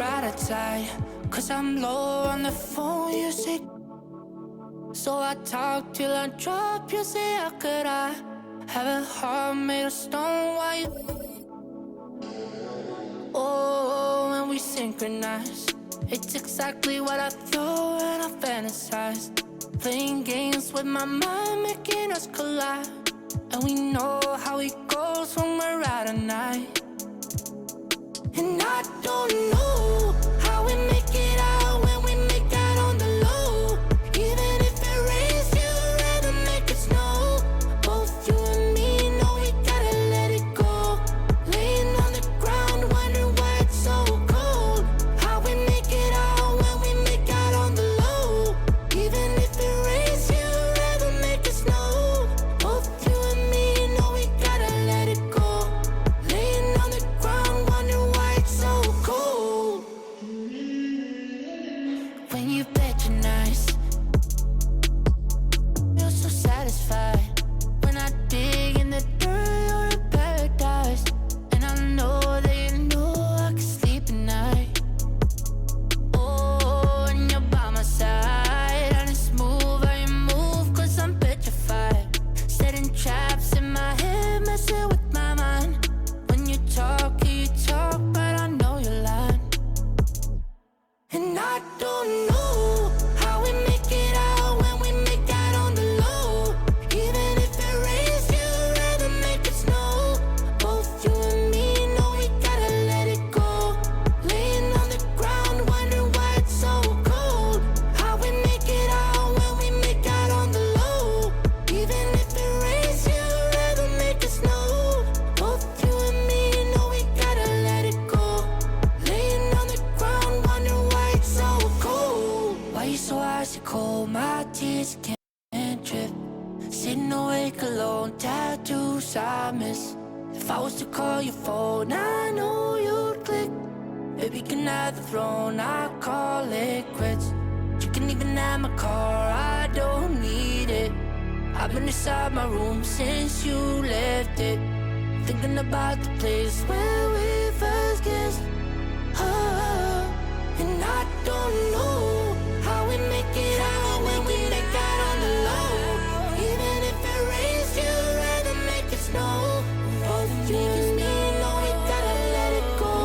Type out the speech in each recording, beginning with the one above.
ride or die, 'cause I'm low on the phone, you say. So I talk till I drop, you say, how could I have a heart made of stone? Why you? Oh, when we synchronize, it's exactly what I thought and I fantasized. Playing games with my mind, making us collide. And we know how it goes when we're out at night. And I don't know how we make it out when we make out on the low. Even if it rains, you'd rather make it snow. Both you and me know we gotta let it go. Laying on the ground, wondering why it's so cold. How we make it out when we make out on the low. Even if it rains, you'd rather make it snow. Both you and me know we gotta let it go. Laying on the ground, wondering why it's so cold. When you bet you're nice, you're so satisfied. When I dig in the dirt, you're in paradise. And I know that you know I can sleep at night. Oh, and you're by my side, and it's smooth how you move, 'cause I'm petrified. Setting traps in my head, messing with my mind. When you talk, but I know you're lying. And I don't know how we make it out when we make out on the low. Even if it rains, you'd rather make it snow. Both you and me know we gotta let it go. Laying on the ground, wondering why it's so cold. How we make it out when we make out on the low. Even if it rains, you'd rather make it snow. Both you and me know we gotta let it go. Laying on the ground, wondering why it's so cold. Why you so icy cold? My tears can't drip. Sitting awake alone, tattoos I miss. If I was to call your phone, I know you'd click. Baby, can I have the throne? I call it quits. You can even have my car, I don't need it. I've been inside my room since you left it. Thinking about the place where we first kissed. Oh, and I don't know how we make it out when we make out on the low. Even if it rains, you'd rather make it snow. Both you and me know we gotta let it go.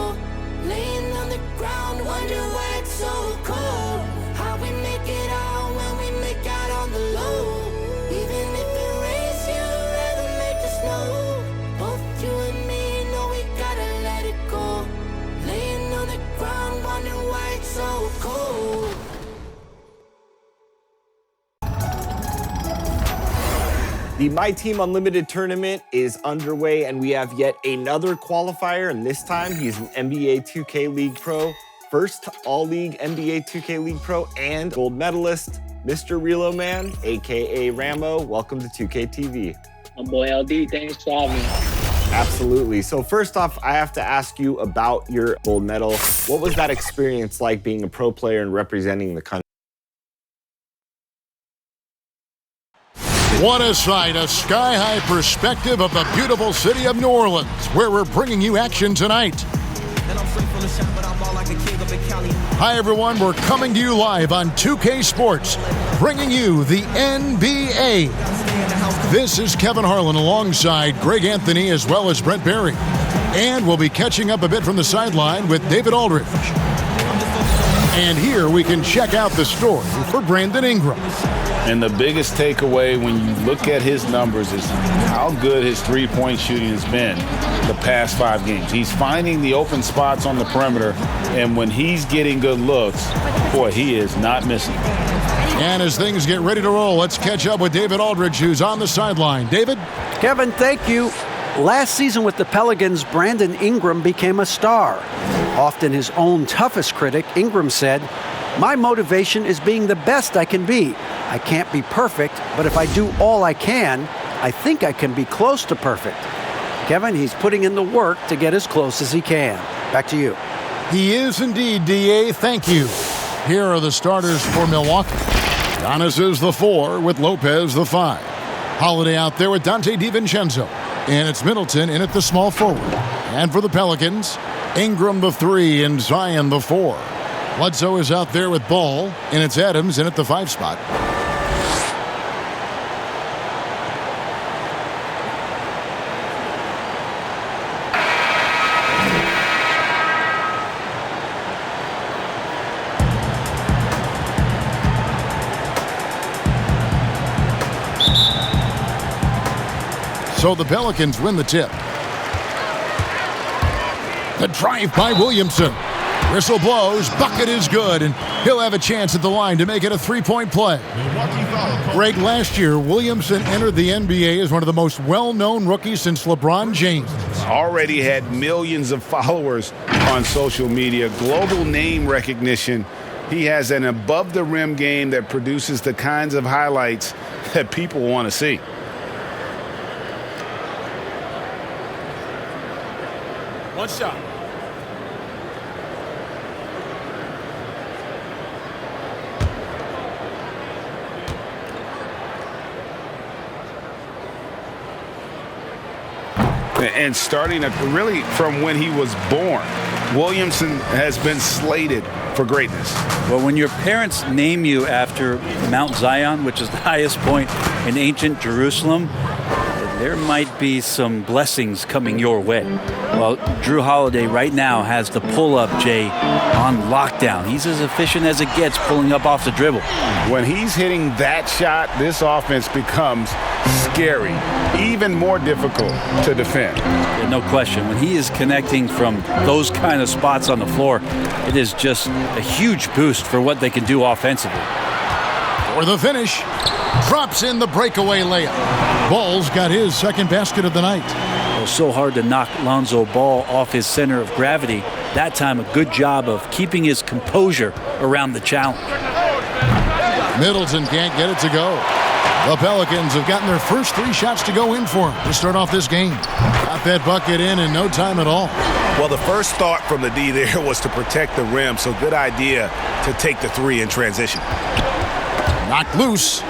Laying on the ground, wondering why it's so cold. How we make it out when we make out on the low. Even if it rains, you'd rather make it snow. Both you and me know we gotta let it go. Laying on the ground, wondering why it's so cold. The My Team Unlimited tournament is underway, and we have yet another qualifier, and this time he's an NBA 2K League Pro, first All-League NBA 2K League Pro, and gold medalist, Mr. Relo Man, aka Rambo. Welcome to 2K TV. My boy LD, thanks for having me. Absolutely. So first off, I have to ask you about your gold medal. What was that experience like being a pro player and representing the country? What a sight, a sky-high perspective of the beautiful city of New Orleans, where we're bringing you action tonight. Hi everyone, we're coming to you live on 2K Sports, bringing you the NBA. This is Kevin Harlan alongside Greg Anthony as well as Brent Berry. And we'll be catching up a bit from the sideline with David Aldridge. And here we can check out the story for Brandon Ingram. And the biggest takeaway when you look at his numbers is how good his three-point shooting has been the past 5 games. He's finding the open spots on the perimeter, and when he's getting good looks, boy, he is not missing. And as things get ready to roll, let's catch up with David Aldridge, who's on the sideline. David? Kevin, thank you. Last season with the Pelicans, Brandon Ingram became a star. Often his own toughest critic, Ingram said, "My motivation is being the best I can be. I can't be perfect, but if I do all I can, I think I can be close to perfect." Kevin, he's putting in the work to get as close as he can. Back to you. He is indeed, DA. Thank you. Here are the starters for Milwaukee. Giannis is the 4 with Lopez the 5. Holiday out there with Dante DiVincenzo. And it's Middleton in at the small forward. And for the Pelicans, Ingram the 3 and Zion the 4. Bledsoe is out there with ball, and it's Adams in at the 5 spot. So the Pelicans win the tip. The drive by Williamson. Whistle blows, bucket is good, and he'll have a chance at the line to make it a 3-point play. Greg, last year, Williamson entered the NBA as one of the most well-known rookies since LeBron James. Already had millions of followers on social media, global name recognition. He has an above-the-rim game that produces the kinds of highlights that people want to see. One shot. And starting really from when he was born, Williamson has been slated for greatness. Well, when your parents name you after Mount Zion, which is the highest point in ancient Jerusalem, there might be some blessings coming your way. Well, Jrue Holiday right now has the pull-up, Jay, on lockdown. He's as efficient as it gets pulling up off the dribble. When he's hitting that shot, this offense becomes scary, even more difficult to defend. Yeah, no question. When he is connecting from those kind of spots on the floor, it is just a huge boost for what they can do offensively. For the finish, drops in the breakaway layup. Ball's got his second basket of the night. Well, so hard to knock Lonzo Ball off his center of gravity. That time, a good job of keeping his composure around the challenge. Middleton can't get it to go. The Pelicans have gotten their first 3 shots to go in for him to start off this game. Got that bucket in no time at all. Well, the first thought from the D there was to protect the rim, so good idea to take the 3 in transition. Knocked loose.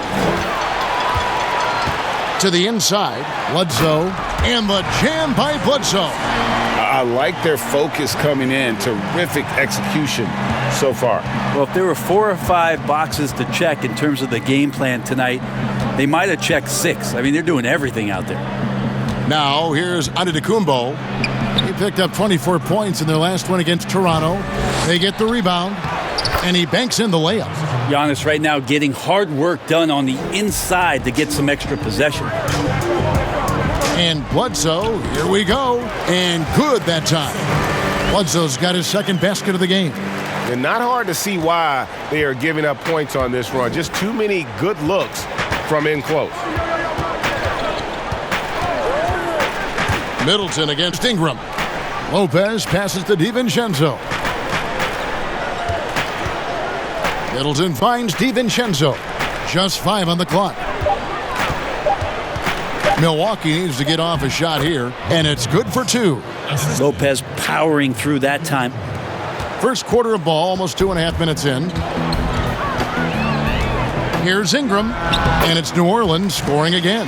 To the inside, Bledsoe, and the jam by Bledsoe. I like their focus coming in. Terrific execution so far. Well, if there were 4 or 5 boxes to check in terms of the game plan tonight, they might have checked 6. I mean, they're doing everything out there. Now, here's Antetokounmpo. He picked up 24 points in their last one against Toronto. They get the rebound, and he banks in the layup. Giannis right now getting hard work done on the inside to get some extra possession. And Bledsoe, here we go, and good that time. Bledsoe's got his second basket of the game. And not hard to see why they are giving up points on this run. Just too many good looks from in close. Middleton against Ingram. Lopez passes to DiVincenzo. Middleton finds DiVincenzo. Just 5 on the clock. Milwaukee needs to get off a shot here, and it's good for 2. Lopez powering through that time. First quarter of ball, almost 2.5 minutes in. Here's Ingram, and it's New Orleans scoring again.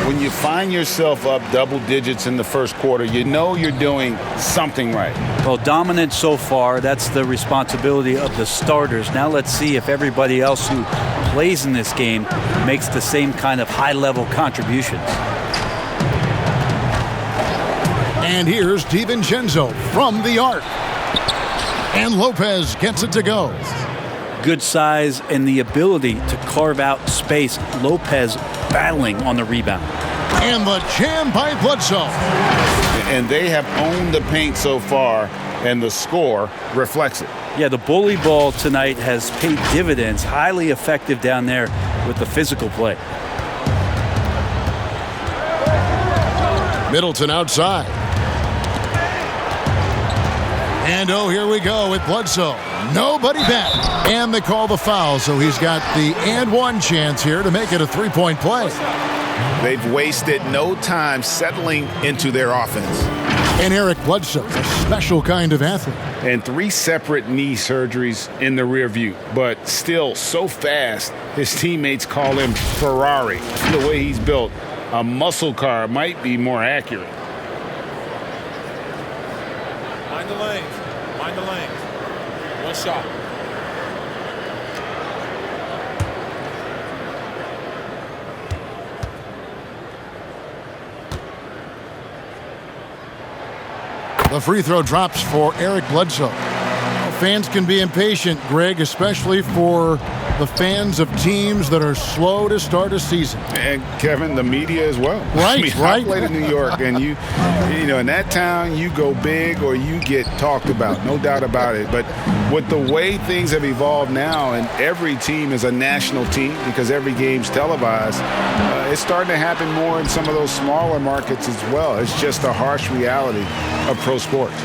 When you find yourself up double digits in the first quarter, you know you're doing something right. Well, dominant so far. That's the responsibility of the starters. Now let's see if everybody else who plays in this game makes the same kind of high-level contributions. And here's DiVincenzo from the arc. And Lopez gets it to go. Good size and the ability to carve out space. Lopez battling on the rebound. And the jam by Bledsoe. And they have owned the paint so far, and the score reflects it. Yeah, the bully ball tonight has paid dividends. Highly effective down there with the physical play. Middleton outside. And here we go with Bledsoe. Nobody back. And they call the foul, so he's got the and one chance here to make it a 3-point play. They've wasted no time settling into their offense. And Eric Bledsoe, a special kind of athlete. And 3 separate knee surgeries in the rear view, but still so fast, his teammates call him Ferrari. The way he's built, a muscle car might be more accurate. the lanes. Mind the lanes. One shot. The free throw drops for Eric Bledsoe. Fans can be impatient, Greg, especially for the fans of teams that are slow to start a season. And Kevin, the media as well. Right, I played in New York, and you know, in that town, you go big or you get talked about, no doubt about it. But with the way things have evolved now, and every team is a national team because every game's televised, it's starting to happen more in some of those smaller markets as well. It's just a harsh reality of pro sports.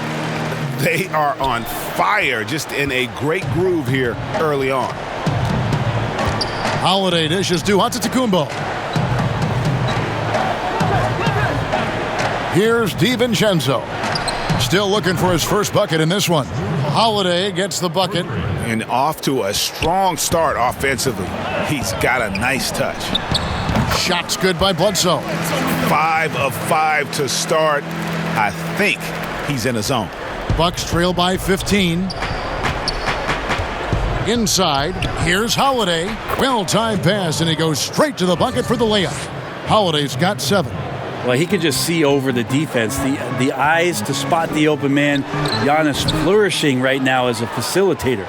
They are on fire, just in a great groove here early on. Holiday dishes to Antetokounmpo. Here's DiVincenzo. Still looking for his first bucket in this one. Holiday gets the bucket. And off to a strong start offensively. He's got a nice touch. Shots good by Bledsoe. 5 of 5 to start. I think he's in a zone. Bucks trail by 15. Inside, here's Holiday. Well-timed pass, and he goes straight to the bucket for the layup. Holiday's got 7. Well, he could just see over the defense, the eyes to spot the open man. Giannis flourishing right now as a facilitator.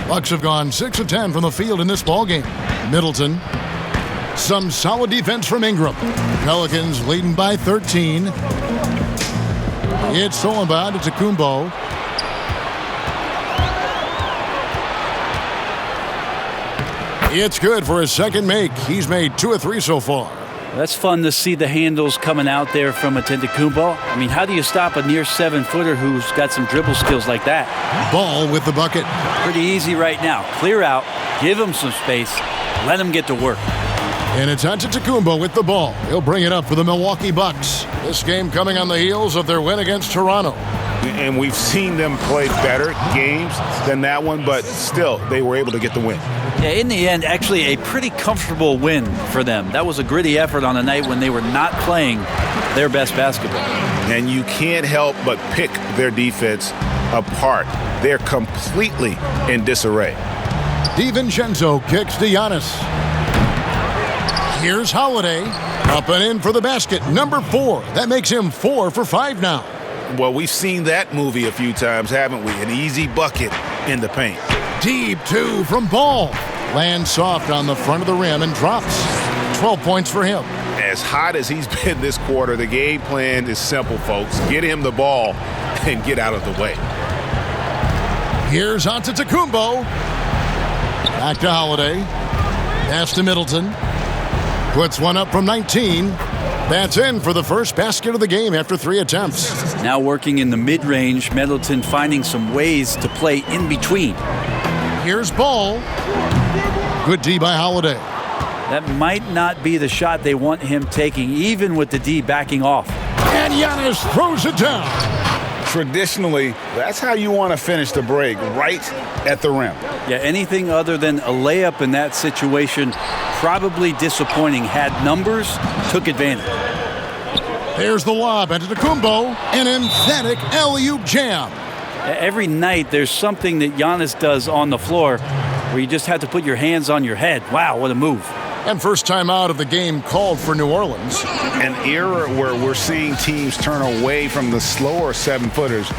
Bucks have gone 6 of 10 from the field in this ballgame. Middleton. Some solid defense from Ingram. Pelicans leading by 13. It's Solomon to Kumbo. It's good for his second make. He's made 2 of 3 so far. That's fun to see the handles coming out there from Antetokounmpo. I mean, how do you stop a near 7-footer who's got some dribble skills like that? Ball with the bucket. Pretty easy right now. Clear out, give him some space, let him get to work. And it's Antetokounmpo with the ball. He'll bring it up for the Milwaukee Bucks. This game coming on the heels of their win against Toronto. And we've seen them play better games than that one, but still, they were able to get the win. Yeah, in the end, actually a pretty comfortable win for them. That was a gritty effort on a night when they were not playing their best basketball. And you can't help but pick their defense apart. They're completely in disarray. DiVincenzo kicks to Giannis. Here's Holiday. Up and in for the basket. Number 4. That makes him 4 for 5 now. Well, we've seen that movie a few times, haven't we? An easy bucket in the paint. Deep 2 from Ball. Lands soft on the front of the rim and drops. 12 points for him. As hot as he's been this quarter, the game plan is simple, folks. Get him the ball and get out of the way. Here's Antetokounmpo. Back to Holiday. Pass to Middleton. Puts one up from 19. That's in for the first basket of the game after 3 attempts. Now working in the mid-range, Middleton finding some ways to play in between. Here's Ball. Good D by Holiday. That might not be the shot they want him taking, even with the D backing off. And Giannis throws it down. Traditionally, that's how you want to finish the break, right at the rim. Yeah, anything other than a layup in that situation, probably disappointing. Had numbers, took advantage. There's the lob into Antetokounmpo, an emphatic alley-oop jam. Every night there's something that Giannis does on the floor where you just have to put your hands on your head. Wow, what a move. And first time out of the game called for New Orleans. An era where we're seeing teams turn away from the slower 7-footers.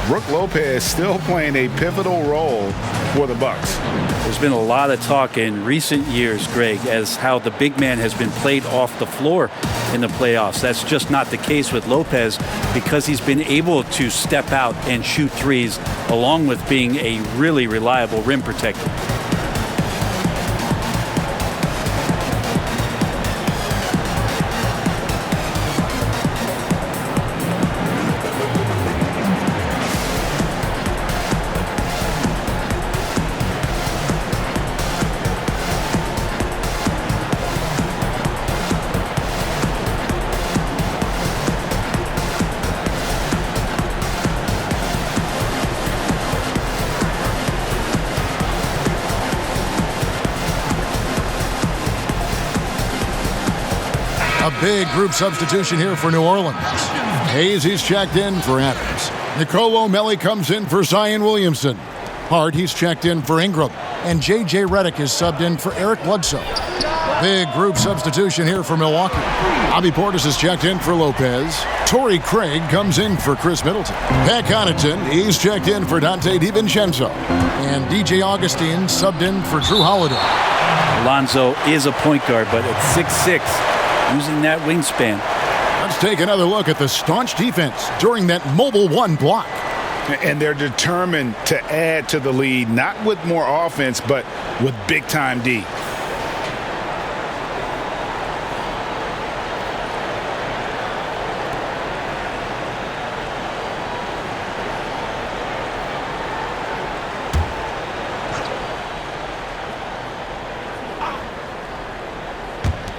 Brook Lopez still playing a pivotal role for the Bucks. There's been a lot of talk in recent years, Greg, as how the big man has been played off the floor in the playoffs. That's just not the case with Lopez because he's been able to step out and shoot threes along with being a really reliable rim protector. A big group substitution here for New Orleans. Hayes, he's checked in for Adams. Nicolo Melli comes in for Zion Williamson. Hart, he's checked in for Ingram. And J.J. Redick is subbed in for Eric Bledsoe. Big group substitution here for Milwaukee. Bobby Portis is checked in for Lopez. Torrey Craig comes in for Chris Middleton. Pat Connaughton, he's checked in for Dante DiVincenzo. And DJ Augustine subbed in for Jrue Holiday. Lonzo is a point guard, but at 6'6", using that wingspan. Let's take another look at the staunch defense during that mobile one block. And they're determined to add to the lead, not with more offense, but with big-time D.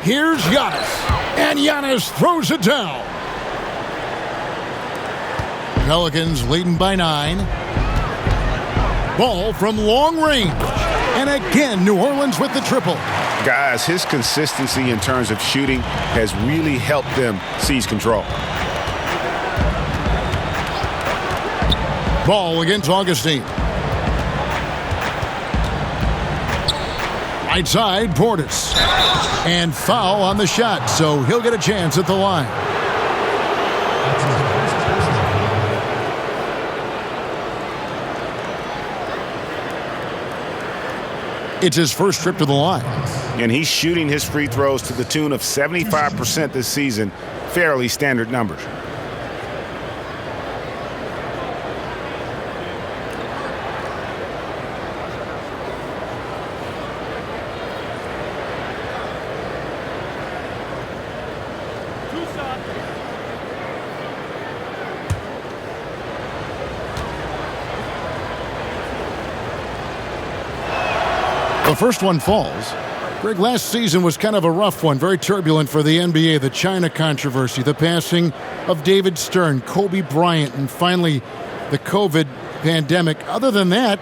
Here's Giannis, and Giannis throws it down. Pelicans leading by 9. Ball from long range. And again, New Orleans with the triple. Guys, his consistency in terms of shooting has really helped them seize control. Ball against Augustine. Right side, Portis. And foul on the shot, so he'll get a chance at the line. It's his first trip to the line. And he's shooting his free throws to the tune of 75% this season. Fairly standard numbers. The first one falls. Greg, last season was kind of a rough one, very turbulent for the NBA. The China controversy, the passing of David Stern, Kobe Bryant, and finally the COVID pandemic. Other than that,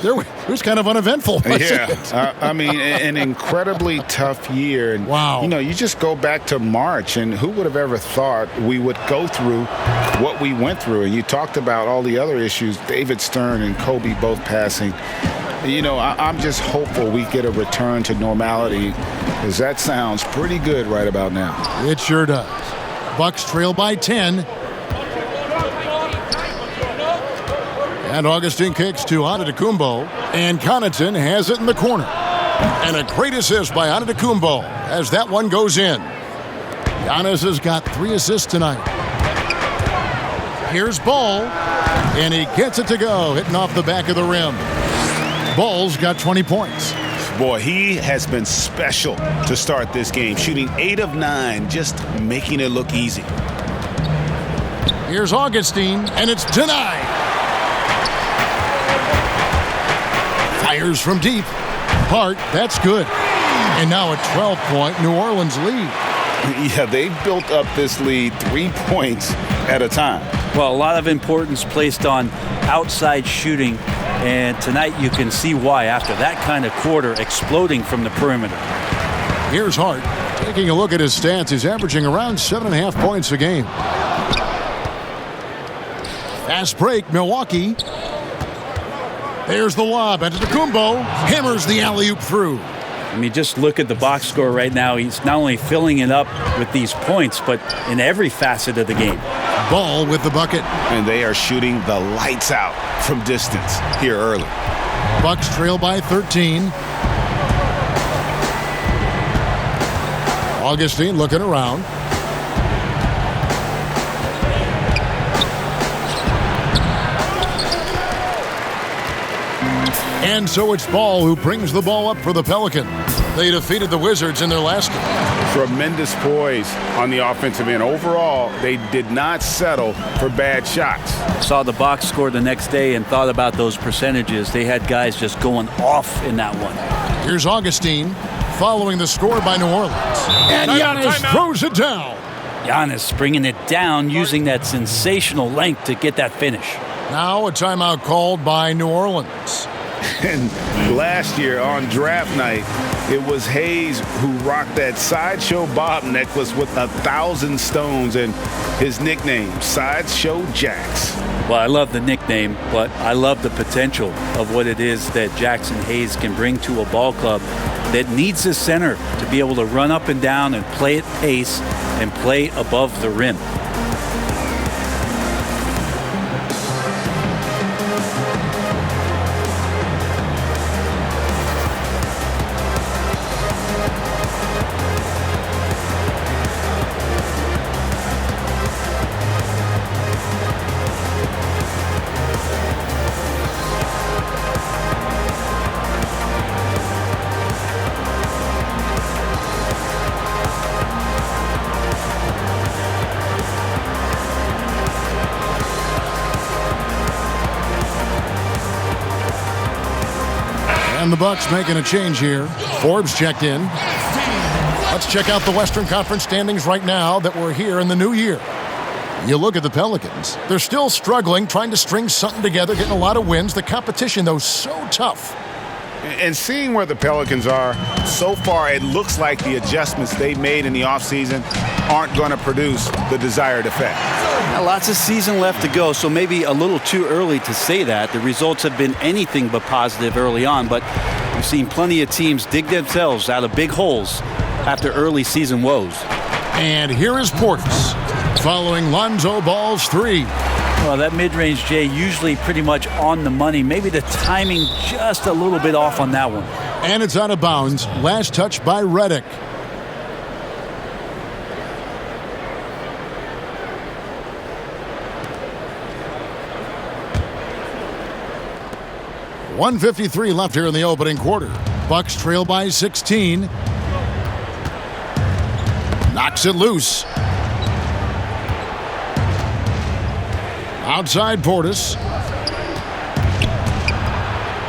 it was kind of uneventful. I mean, an incredibly tough year. And, wow. You know, you just go back to March, and who would have ever thought we would go through what we went through? And you talked about all the other issues, David Stern and Kobe both passing. You know, I'm just hopeful we get a return to normality, because that sounds pretty good right about now. It sure does. Bucks trail by 10. And Augustine kicks to Antetokounmpo. And Connaughton has it in the corner. And a great assist by Antetokounmpo as that one goes in. Giannis has got 3 assists tonight. Here's Ball. And he gets it to go, hitting off the back of the rim. Ball's got 20 points. Boy, he has been special to start this game, shooting 8 of 9, just making it look easy. Here's Augustine, and it's denied. Fires from deep. Hart, that's good. And now a 12-point New Orleans lead. Yeah, they built up this lead 3 points at a time. Well, a lot of importance placed on outside shooting. And tonight you can see why after that kind of quarter, exploding from the perimeter. Here's Hart. Taking a look at his stats, he's averaging around 7.5 points a game. Fast break, Milwaukee. There's the lob. Antetokounmpo hammers the alley-oop through. I mean, just look at the box score right now. He's not only filling it up with these points, but in every facet of the game. Ball with the bucket. And they are shooting the lights out from distance here early. Bucks trail by 13. Augustine looking around. And so it's Ball who brings the ball up for the Pelicans. They defeated the Wizards in their last game. Tremendous poise on the offensive end. Overall, they did not settle for bad shots. Saw the box score the next day and thought about those percentages. They had guys just going off in that one. Here's Augustine following the score by New Orleans. And Giannis throws it down. Giannis bringing it down, using that sensational length to get that finish. Now a timeout called by New Orleans. And last year on draft night, it was Hayes who rocked that Sideshow Bob necklace with 1,000 stones and his nickname, Sideshow Jax. Well, I love the nickname, but I love the potential of what it is that Jackson Hayes can bring to a ball club that needs a center to be able to run up and down and play at pace and play above the rim. And the Bucks making a change here. Forbes checked in. Let's check out the Western Conference standings right now that we're here in the new year. You look at the Pelicans. They're still struggling, trying to string something together, getting a lot of wins. The competition, though, so tough. And seeing where the Pelicans are, so far it looks like the adjustments they made in the offseason aren't going to produce the desired effect. Lots of season left to go, so maybe a little too early to say that. The results have been anything but positive early on, but we've seen plenty of teams dig themselves out of big holes after early season woes. And here is Portis following Lonzo Ball's three. Well, that mid-range, Jay, usually pretty much on the money. Maybe the timing just a little bit off on that one. And it's out of bounds. Last touch by Redick. .153 left here in the opening quarter. Bucks trail by 16. Knocks it loose. Outside Portis.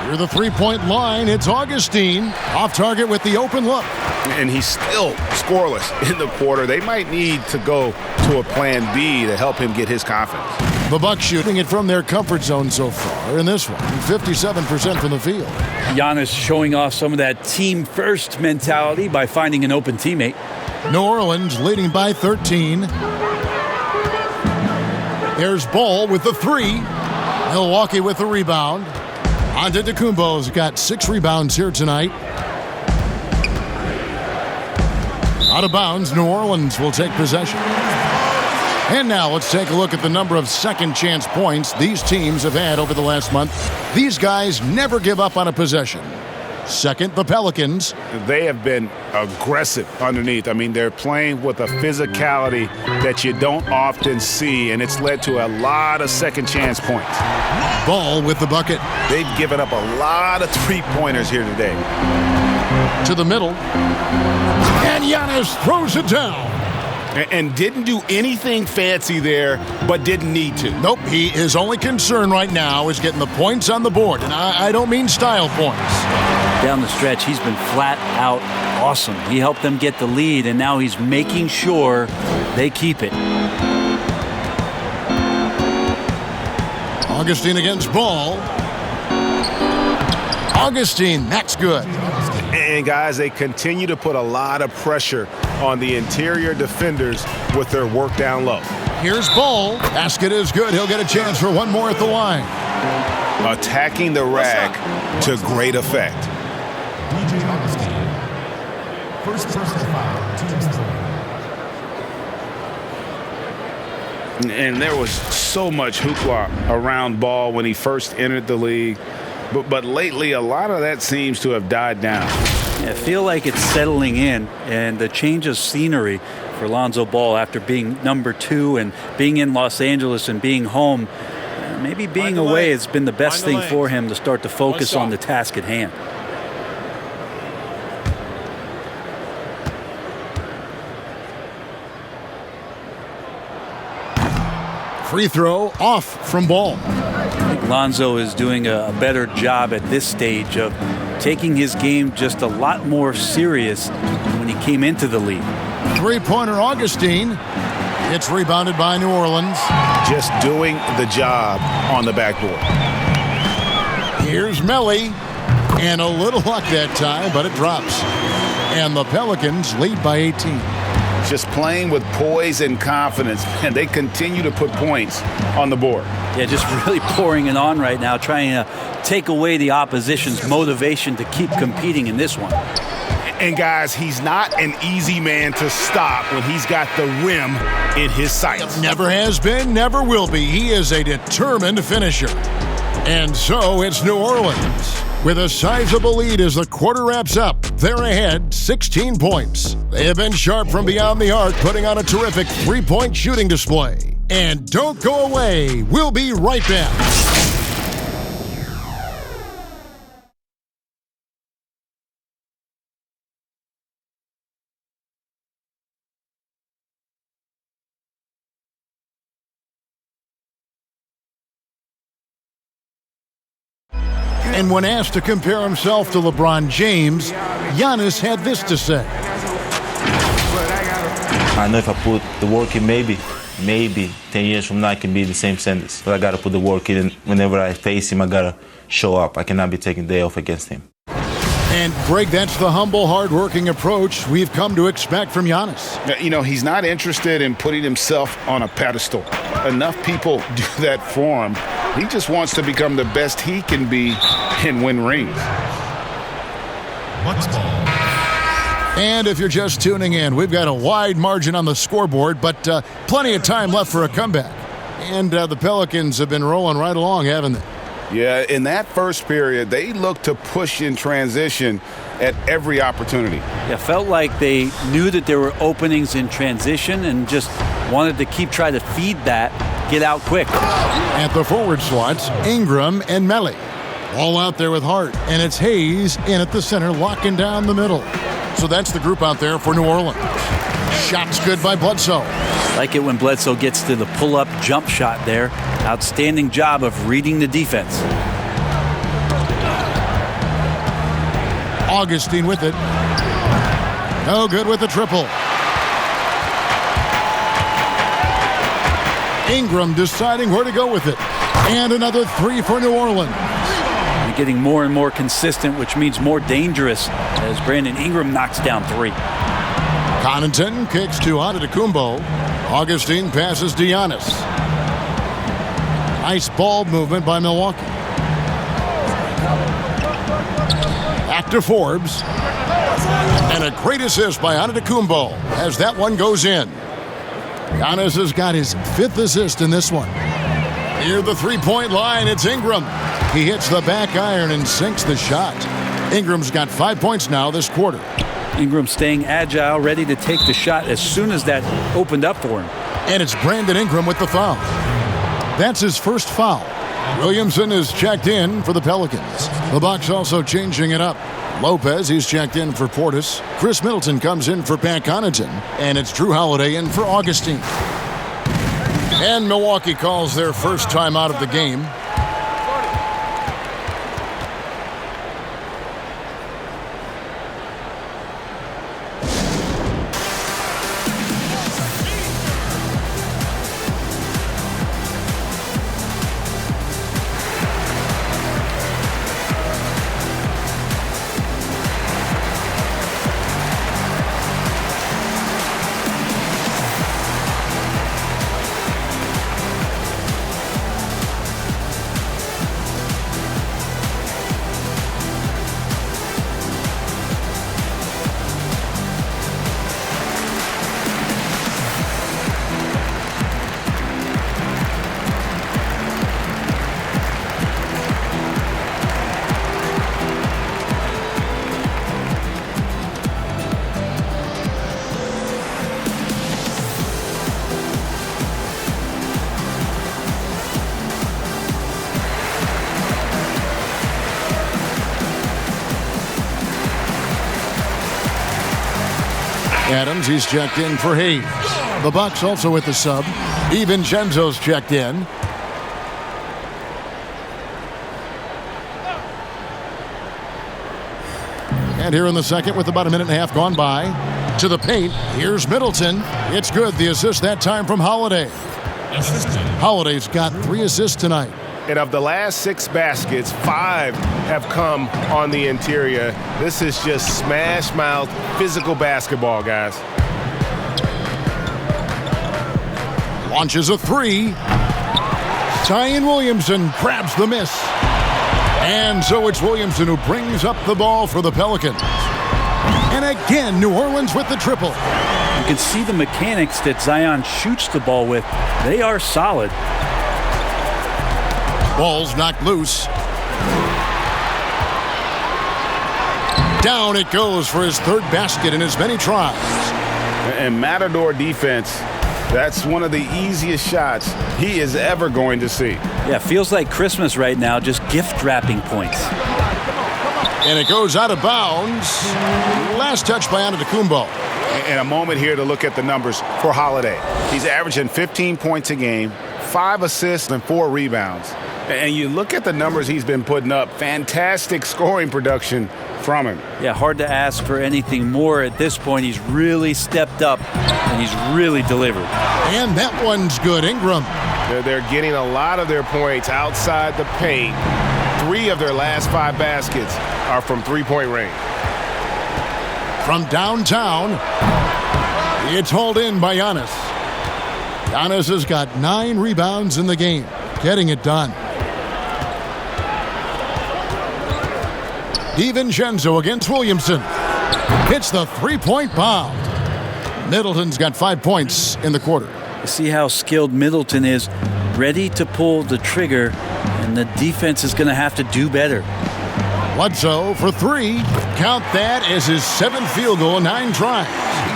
Near the three-point line, it's Augustine. Off target with the open look. And he's still scoreless in the quarter. They might need to go to a plan B to help him get his confidence. The Bucks shooting it from their comfort zone so far in this one. 57% from the field. Giannis showing off some of that team-first mentality by finding an open teammate. New Orleans leading by 13. There's Ball with the three. Milwaukee with the rebound. Antetokounmpo's got 6 rebounds here tonight. Out of bounds, New Orleans will take possession. And now let's take a look at the number of second chance points these teams have had over the last month. These guys never give up on a possession. Second, the Pelicans. They have been aggressive underneath. I mean, they're playing with a physicality that you don't often see, and it's led to a lot of second chance points. Ball with the bucket. They've given up a lot of three-pointers here today. To the middle. And Giannis throws it down. And didn't do anything fancy there, but didn't need to. Nope, his only concern right now is getting the points on the board. And I don't mean style points. Down the stretch, he's been flat out awesome. He helped them get the lead, and now he's making sure they keep it. Augustine against Ball. Augustine, that's good. And guys, they continue to put a lot of pressure on the interior defenders with their work down low. Here's Ball. Basket is good. He'll get a chance for one more at the line. Attacking the rack to great effect. DJ Augustine. First personal foul, team's three. And there was so much hoopla around Ball when he first entered the league. But lately, a lot of that seems to have died down. Yeah, I feel like it's settling in, and the change of scenery for Lonzo Ball after being number 2 and being in Los Angeles and being home, maybe being away has been the best thing for him to start to focus on the task at hand. Free throw off from Ball. I think Lonzo is doing a better job at this stage of taking his game just a lot more serious than when he came into the league. Three-pointer Augustine. It's rebounded by New Orleans. Just doing the job on the backboard. Here's Melly. And a little luck that time, but it drops. And the Pelicans lead by 18. Just playing with poise and confidence, and they continue to put points on the board. Yeah, just really pouring it on right now, trying to take away the opposition's motivation to keep competing in this one. And guys, he's not an easy man to stop when he's got the rim in his sights. Never has been, never will be. He is a determined finisher. And so it's New Orleans with a sizable lead as the quarter wraps up. They're ahead 16 points. They have been sharp from beyond the arc, putting on a terrific three-point shooting display. And don't go away. We'll be right back. And when asked to compare himself to LeBron James, Giannis had this to say. I know if I put the work in, maybe 10 years from now I can be the same sentence. But I got to put the work in, and whenever I face him, I got to show up. I cannot be taking a day off against him. And, Greg, that's the humble, hard-working approach we've come to expect from Giannis. You know, he's not interested in putting himself on a pedestal. Enough people do that for him. He just wants to become the best he can be and win rings. Bucks ball. And if you're just tuning in, we've got a wide margin on the scoreboard, but plenty of time left for a comeback. And the Pelicans have been rolling right along, haven't they? Yeah, in that first period, they looked to push in transition at every opportunity. Yeah, felt like they knew that there were openings in transition and just wanted to trying to feed that, get out quick. At the forward slots, Ingram and Melly. All out there with Hart, and it's Hayes in at the center, locking down the middle. So that's the group out there for New Orleans. Shots good by Bledsoe. Like it when Bledsoe gets to the pull-up jump shot there. Outstanding job of reading the defense. Augustine with it. No good with the triple. Ingram deciding where to go with it. And another three for New Orleans. They're getting more and more consistent, which means more dangerous as Brandon Ingram knocks down three. Connaughton kicks to Antetokounmpo. Augustine passes to Giannis. Nice ball movement by Milwaukee. Back to Forbes. And a great assist by Antetokounmpo as that one goes in. Giannis has got his 5th assist in this one. Near the three-point line, it's Ingram. He hits the back iron and sinks the shot. Ingram's got 5 points now this quarter. Ingram staying agile, ready to take the shot as soon as that opened up for him. And it's Brandon Ingram with the foul. That's his first foul. Williamson is checked in for the Pelicans. The Bucks also changing it up. Lopez, he's checked in for Portis. Chris Middleton comes in for Pat Connaughton. And it's Jrue Holiday in for Augustine. And Milwaukee calls their first time out of the game. Adams, he's checked in for Hayes. The Bucks also with the sub. DiVincenzo's checked in. And here in the second with about a minute and a half gone by. To the paint, here's Middleton. It's good, the assist that time from Holiday. Holiday's got 3 assists tonight. And of the last 6 baskets, 5 have come on the interior. This is just smash mouth physical basketball, guys. Launches a 3. Zion Williamson grabs the miss. And so it's Williamson who brings up the ball for the Pelicans. And again, New Orleans with the triple. You can see the mechanics that Zion shoots the ball with. They are solid. Ball's knocked loose. Down it goes for his 3rd basket in as many tries. And Matador defense, that's one of the easiest shots he is ever going to see. Yeah, feels like Christmas right now, just gift wrapping points. And it goes out of bounds. Last touch by Antetokounmpo. And a moment here to look at the numbers for Holiday. He's averaging 15 points a game, 5 assists and 4 rebounds. And you look at the numbers he's been putting up, fantastic scoring production from him. Yeah, hard to ask for anything more at this point. He's really stepped up, and he's really delivered. And that one's good. Ingram. They're getting a lot of their points outside the paint. 3 of their last 5 baskets are from three-point range. From downtown, it's hauled in by Giannis. Giannis has got 9 rebounds in the game, getting it done. DiVincenzo against Williamson. Hits the 3-point bomb. Middleton's got 5 points in the quarter. You see how skilled Middleton is, ready to pull the trigger, and the defense is going to have to do better. Lonzo for 3. Count that as his 7th field goal in 9 tries.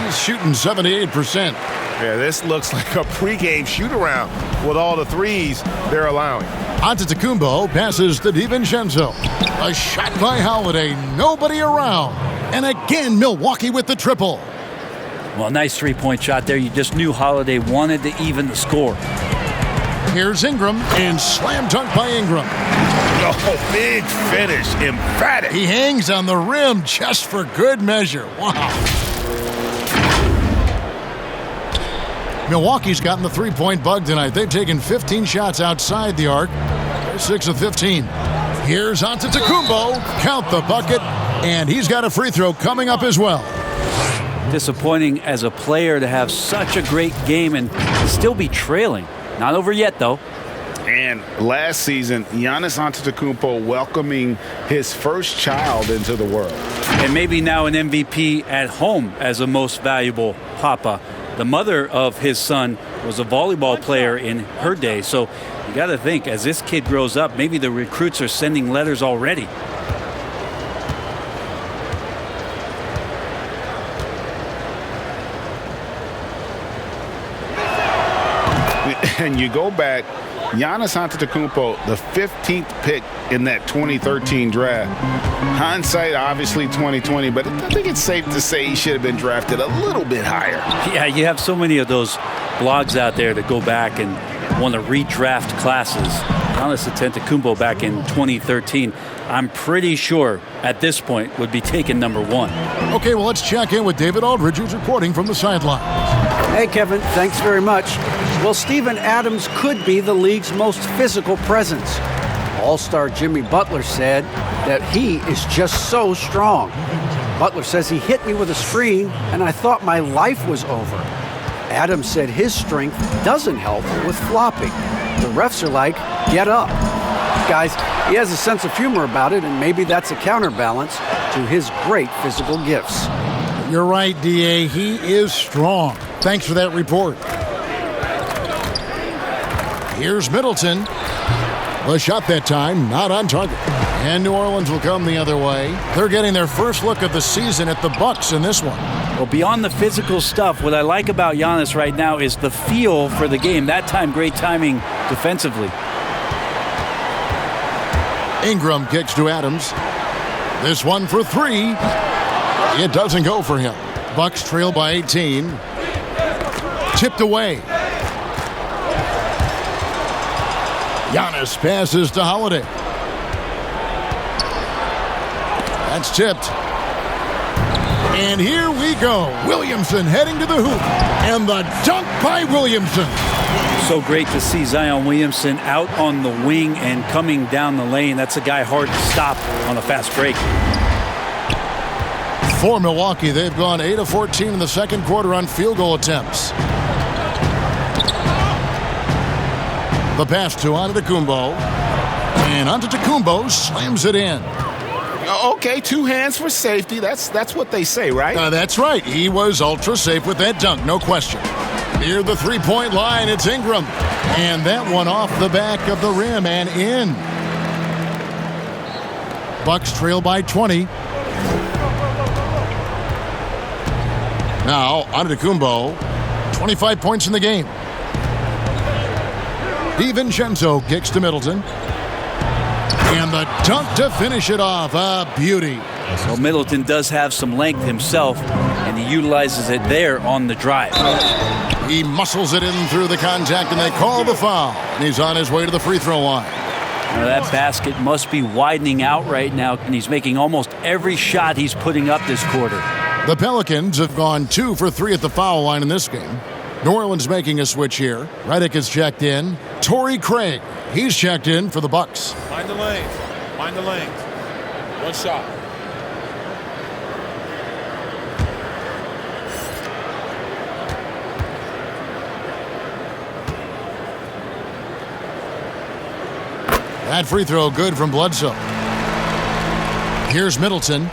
He's shooting 78%. Yeah, this looks like a pregame shoot-around with all the threes they're allowing. Antetokounmpo passes to DiVincenzo. A shot by Holiday. Nobody around. And again, Milwaukee with the triple. Well, nice 3-point shot there. You just knew Holiday wanted to even the score. Here's Ingram, and slam dunk by Ingram. Oh, big finish, emphatic. He hangs on the rim just for good measure. Wow. Milwaukee's gotten the 3-point bug tonight. They've taken 15 shots outside the arc. They're 6 of 15. Here's Antetokounmpo. Count the bucket, and he's got a free throw coming up as well. Disappointing as a player to have such a great game and still be trailing. Not over yet, though. And last season, Giannis Antetokounmpo welcoming his first child into the world. And maybe now an MVP at home as a most valuable papa. The mother of his son was a volleyball player in her day. So you got to think, as this kid grows up, maybe the recruits are sending letters already. And you go back, Giannis Antetokounmpo, the 15th pick in that 2013 draft. Hindsight, obviously 2020, but I think it's safe to say he should have been drafted a little bit higher. Yeah, you have so many of those blogs out there that go back and want to redraft classes. Giannis Antetokounmpo back in 2013, I'm pretty sure at this point would be taken number 1. Okay, well, let's check in with David Aldridge, who's reporting from the sideline. Hey, Kevin, thanks very much. Well, Steven Adams could be the league's most physical presence. All-star Jimmy Butler said that he is just so strong. Butler says he hit me with a screen, and I thought my life was over. Adams said his strength doesn't help with flopping. The refs are like, get up. Guys, he has a sense of humor about it, and maybe that's a counterbalance to his great physical gifts. You're right, D.A. He is strong. Thanks for that report. Here's Middleton. The shot that time, not on target. And New Orleans will come the other way. They're getting their first look of the season at the Bucks in this one. Well, beyond the physical stuff, what I like about Giannis right now is the feel for the game. That time, great timing defensively. Ingram kicks to Adams. This one for 3. It doesn't go for him. Bucks trail by 18. Tipped away. Giannis passes to Holiday. That's tipped. And here we go. Williamson heading to the hoop. And the dunk by Williamson. So great to see Zion Williamson out on the wing and coming down the lane. That's a guy hard to stop on a fast break. For Milwaukee, they've gone 8 of 14 in the second quarter on field goal attempts. The pass to Antetokounmpo. And Antetokounmpo slams it in. Okay, 2 hands for safety. That's what they say, right? That's right. He was ultra safe with that dunk, no question. Near the three-point line, it's Ingram. And that one off the back of the rim and in. Bucks trail by 20. Now, Antetokounmpo, 25 points in the game. DiVincenzo kicks to Middleton. And the dunk to finish it off. A beauty. Well, Middleton does have some length himself, and he utilizes it there on the drive. He muscles it in through the contact, and they call the foul. And he's on his way to the free throw line. Now that basket must be widening out right now, and he's making almost every shot he's putting up this quarter. The Pelicans have gone 2 for 3 at the foul line in this game. New Orleans making a switch here. Redick is checked in. Torrey Craig, he's checked in for the Bucks. Mind the lanes. Mind the lanes. 1 shot. That free throw good from Bledsoe. Here's Middleton.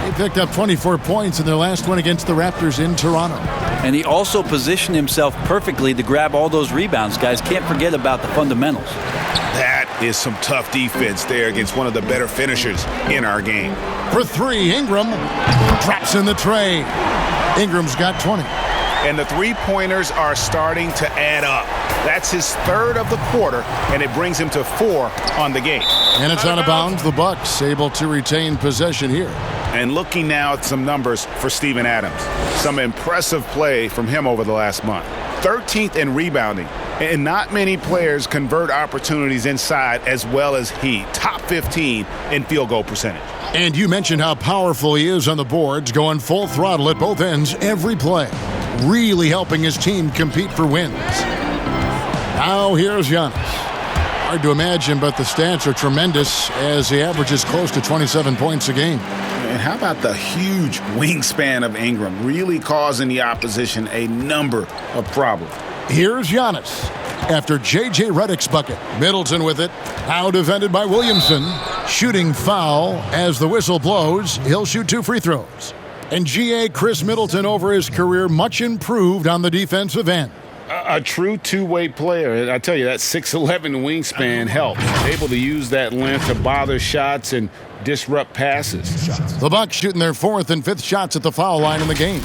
He picked up 24 points in their last one against the Raptors in Toronto. And he also positioned himself perfectly to grab all those rebounds, guys. Can't forget about the fundamentals. That is some tough defense there against one of the better finishers in our game. For 3, Ingram drops in the tray. Ingram's got 20. And the three-pointers are starting to add up. That's his 3rd of the quarter, and it brings him to 4 on the game. And it's out of bounds. The Bucks able to retain possession here. And looking now at some numbers for Steven Adams. Some impressive play from him over the last month. 13th in rebounding. And not many players convert opportunities inside as well as he. Top 15 in field goal percentage. And you mentioned how powerful he is on the boards, going full throttle at both ends every play. Really helping his team compete for wins. Now here's Giannis. Hard to imagine, but the stats are tremendous as he averages close to 27 points a game. And how about the huge wingspan of Ingram, really causing the opposition a number of problems. Here's Giannis after J.J. Redick's bucket. Middleton with it. Now defended by Williamson. Shooting foul as the whistle blows. He'll shoot 2 free throws. And G.A. Chris Middleton over his career, much improved on the defensive end. A true two-way player. I tell you, that 6'11" wingspan helps. Able to use that length to bother shots and disrupt passes. The Bucks shooting their 4th and 5th shots at the foul line in the game.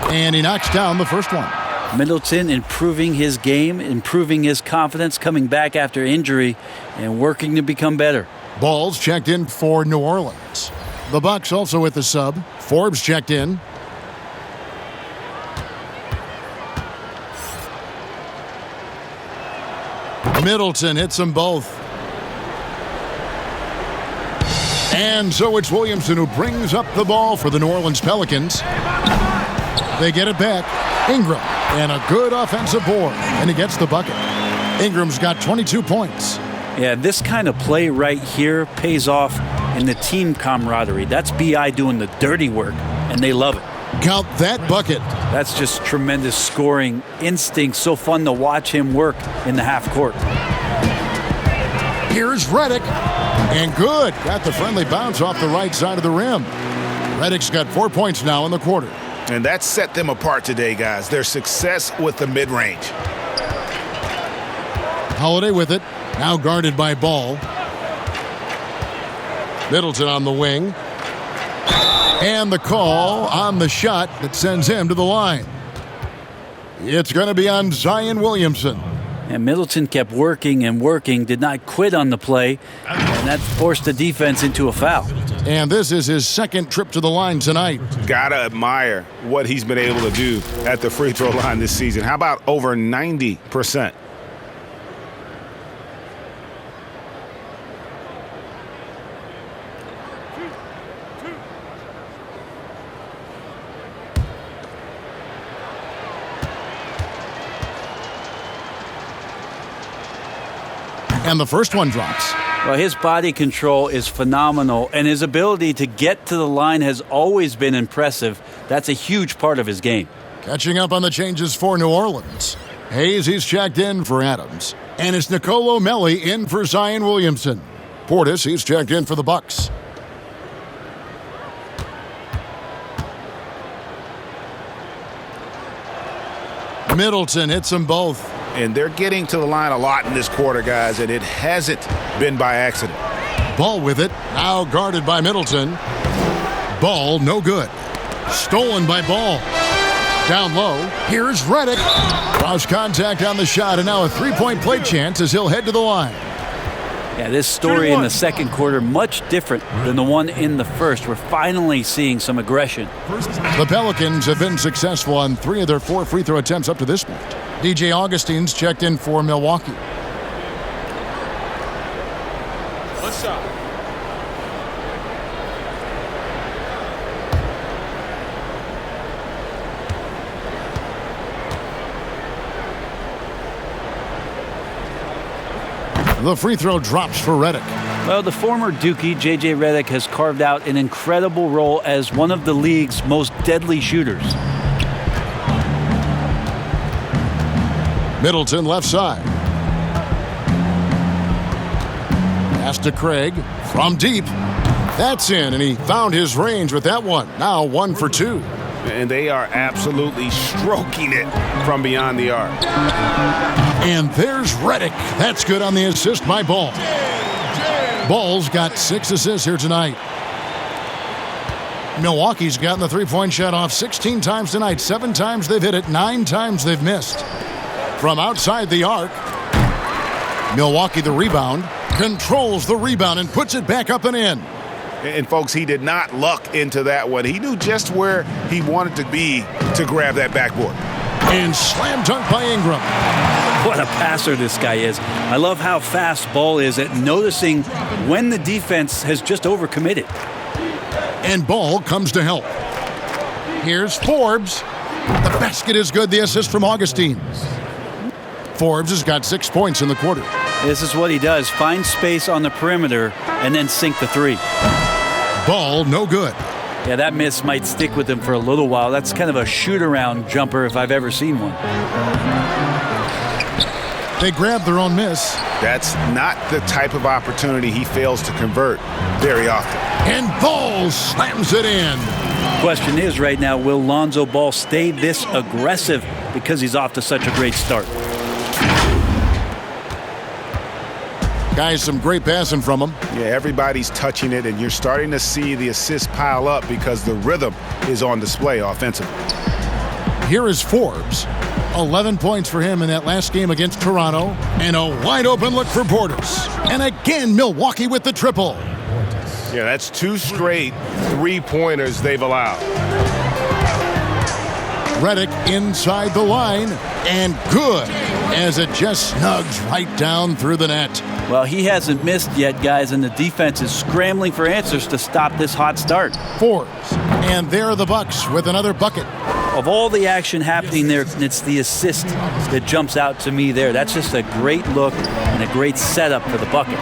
And he knocks down the first one. Middleton improving his game, improving his confidence, coming back after injury, and working to become better. Ball's checked in for New Orleans. The Bucks also with the sub. Forbes checked in. Middleton hits them both. And so it's Williamson who brings up the ball for the New Orleans Pelicans. They get it back. Ingram, and a good offensive board, and he gets the bucket. Ingram's got 22 points. Yeah, this kind of play right here pays off in the team camaraderie. That's B.I. doing the dirty work, and they love it. Count that bucket. That's just tremendous scoring instinct. So fun to watch him work in the half court. Here's Redick, and good. Got the friendly bounce off the right side of the rim. Redick's got 4 points now in the quarter. And that set them apart today, guys. Their success with the mid-range. Holiday with it. Now guarded by Ball. Middleton on the wing. And the call on the shot that sends him to the line. It's going to be on Zion Williamson. And Middleton kept working and working, did not quit on the play. And that forced the defense into a foul. And this is his second trip to the line tonight. Gotta admire what he's been able to do at the free throw line this season. How about over 90%? And the first one drops. Well, his body control is phenomenal, and his ability to get to the line has always been impressive. That's a huge part of his game. Catching up on the changes for New Orleans. Hayes, he's checked in for Adams. And it's Nicolo Melli in for Zion Williamson. Portis, he's checked in for the Bucks. Middleton hits them both. And they're getting to the line a lot in this quarter, guys, and it hasn't been by accident. Ball with it. Now guarded by Middleton. Ball no good. Stolen by Ball. Down low. Here's Redick. Lost contact on the shot, and now a three-point play chance as he'll head to the line. Yeah, this story in the second quarter, much different than the one in the first. We're finally seeing some aggression. The Pelicans have been successful on 3 of their 4 free throw attempts up to this point. DJ Augustine's checked in for Milwaukee. One shot. The free throw drops for Redick. Well, the former Dookie, J.J. Redick, has carved out an incredible role as one of the league's most deadly shooters. Middleton left side. Pass to Craig from deep. That's in, and he found his range with that one. Now 1 for 2. And they are absolutely stroking it from beyond the arc. And there's Redick. That's good on the assist by Ball. Ball's got 6 assists here tonight. Milwaukee's gotten the three-point shot off 16 times tonight. 7 times they've hit it, 9 times they've missed. From outside the arc, Milwaukee the rebound, controls the rebound and puts it back up and in. And folks, he did not luck into that one. He knew just where he wanted to be to grab that backboard. And slam dunk by Ingram. What a passer this guy is. I love how fast Ball is at noticing when the defense has just overcommitted. And Ball comes to help. Here's Forbes. The basket is good. The assist from Augustine. Forbes has got 6 points in the quarter. This is what he does. Find space on the perimeter and then sink the three. Ball no good. Yeah, that miss might stick with him for a little while. That's kind of a shoot-around jumper if I've ever seen one. They grab their own miss. That's not the type of opportunity he fails to convert very often. And Ball slams it in. Question is right now, will Lonzo Ball stay this aggressive because he's off to such a great start? Guys, some great passing from him. Yeah, everybody's touching it, and you're starting to see the assists pile up because the rhythm is on display offensively. Here is Forbes. 11 points for him in that last game against Toronto. And a wide open look for Portis. And again, Milwaukee with the triple. Yeah, that's 2 straight three-pointers they've allowed. Redick inside the line. And good, as it just snugs right down through the net. Well, he hasn't missed yet, guys, and the defense is scrambling for answers to stop this hot start. Forbes. And there are the Bucks with another bucket. Of all the action happening there, it's the assist that jumps out to me there. That's just a great look and a great setup for the bucket.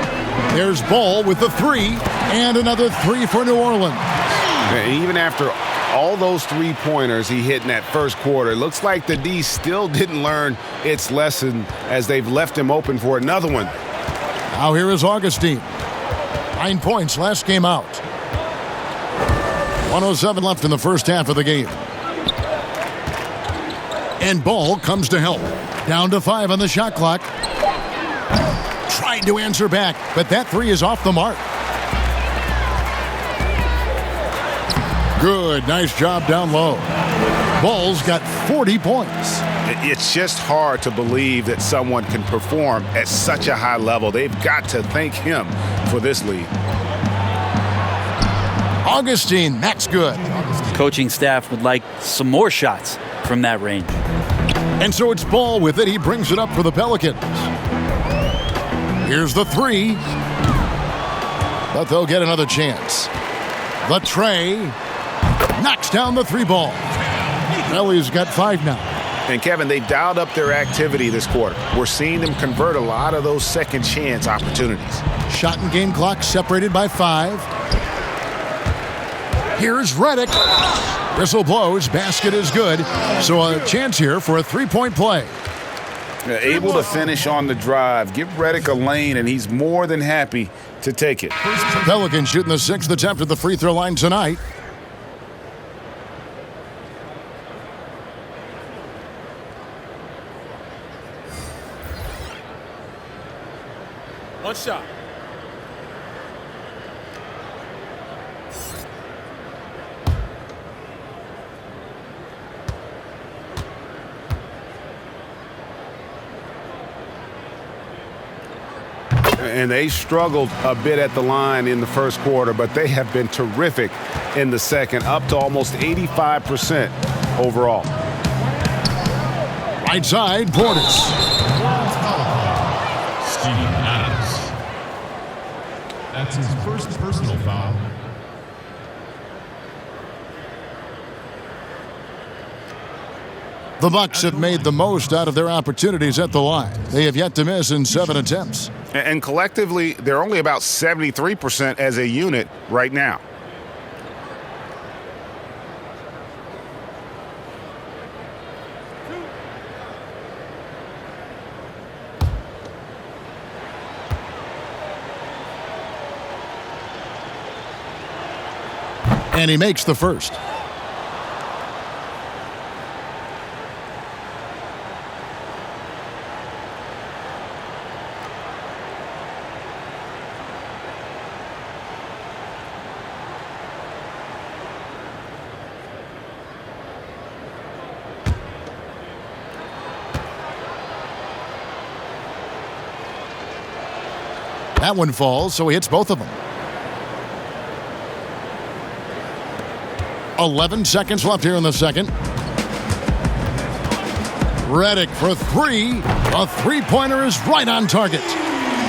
There's Ball with the 3, and another 3 for New Orleans. And even after all those three-pointers he hit in that first quarter, it looks like the D still didn't learn its lesson as they've left him open for another one. Now here is Augustine. 9 points last game out. 1:07 left in the first half of the game. And Ball comes to help. Down to 5 on the shot clock. Tried to answer back, but that 3 is off the mark. Good, nice job down low. Ball's got 40 points. It's just hard to believe that someone can perform at such a high level. They've got to thank him for this lead. Augustine, that's good. Coaching staff would like some more shots from that range. And so it's Ball with it. He brings it up for the Pelicans. Here's the three. But they'll get another chance. The tray knocks down the three ball. Kelly's got 5 now. And Kevin, they dialed up their activity this quarter. We're seeing them convert a lot of those second chance opportunities. Shot and game clock separated by 5. Here's Redick. Whistle blows. Basket is good. So a chance here for a three-point play. Able to finish on the drive. Give Redick a lane, and he's more than happy to take it. Pelicans shooting the 6th attempt at the free throw line tonight. One shot. And they struggled a bit at the line in the first quarter, but they have been terrific in the second, up to almost 85% overall. Right side, Portis. Steven Adams. That's his first personal foul. The Bucks have made the most out of their opportunities at the line. They have yet to miss in 7 attempts. And collectively, they're only about 73% as a unit right now. And he makes the first. That one falls, so he hits both of them. 11 seconds left here in the second. Redick for 3. A three-pointer is right on target.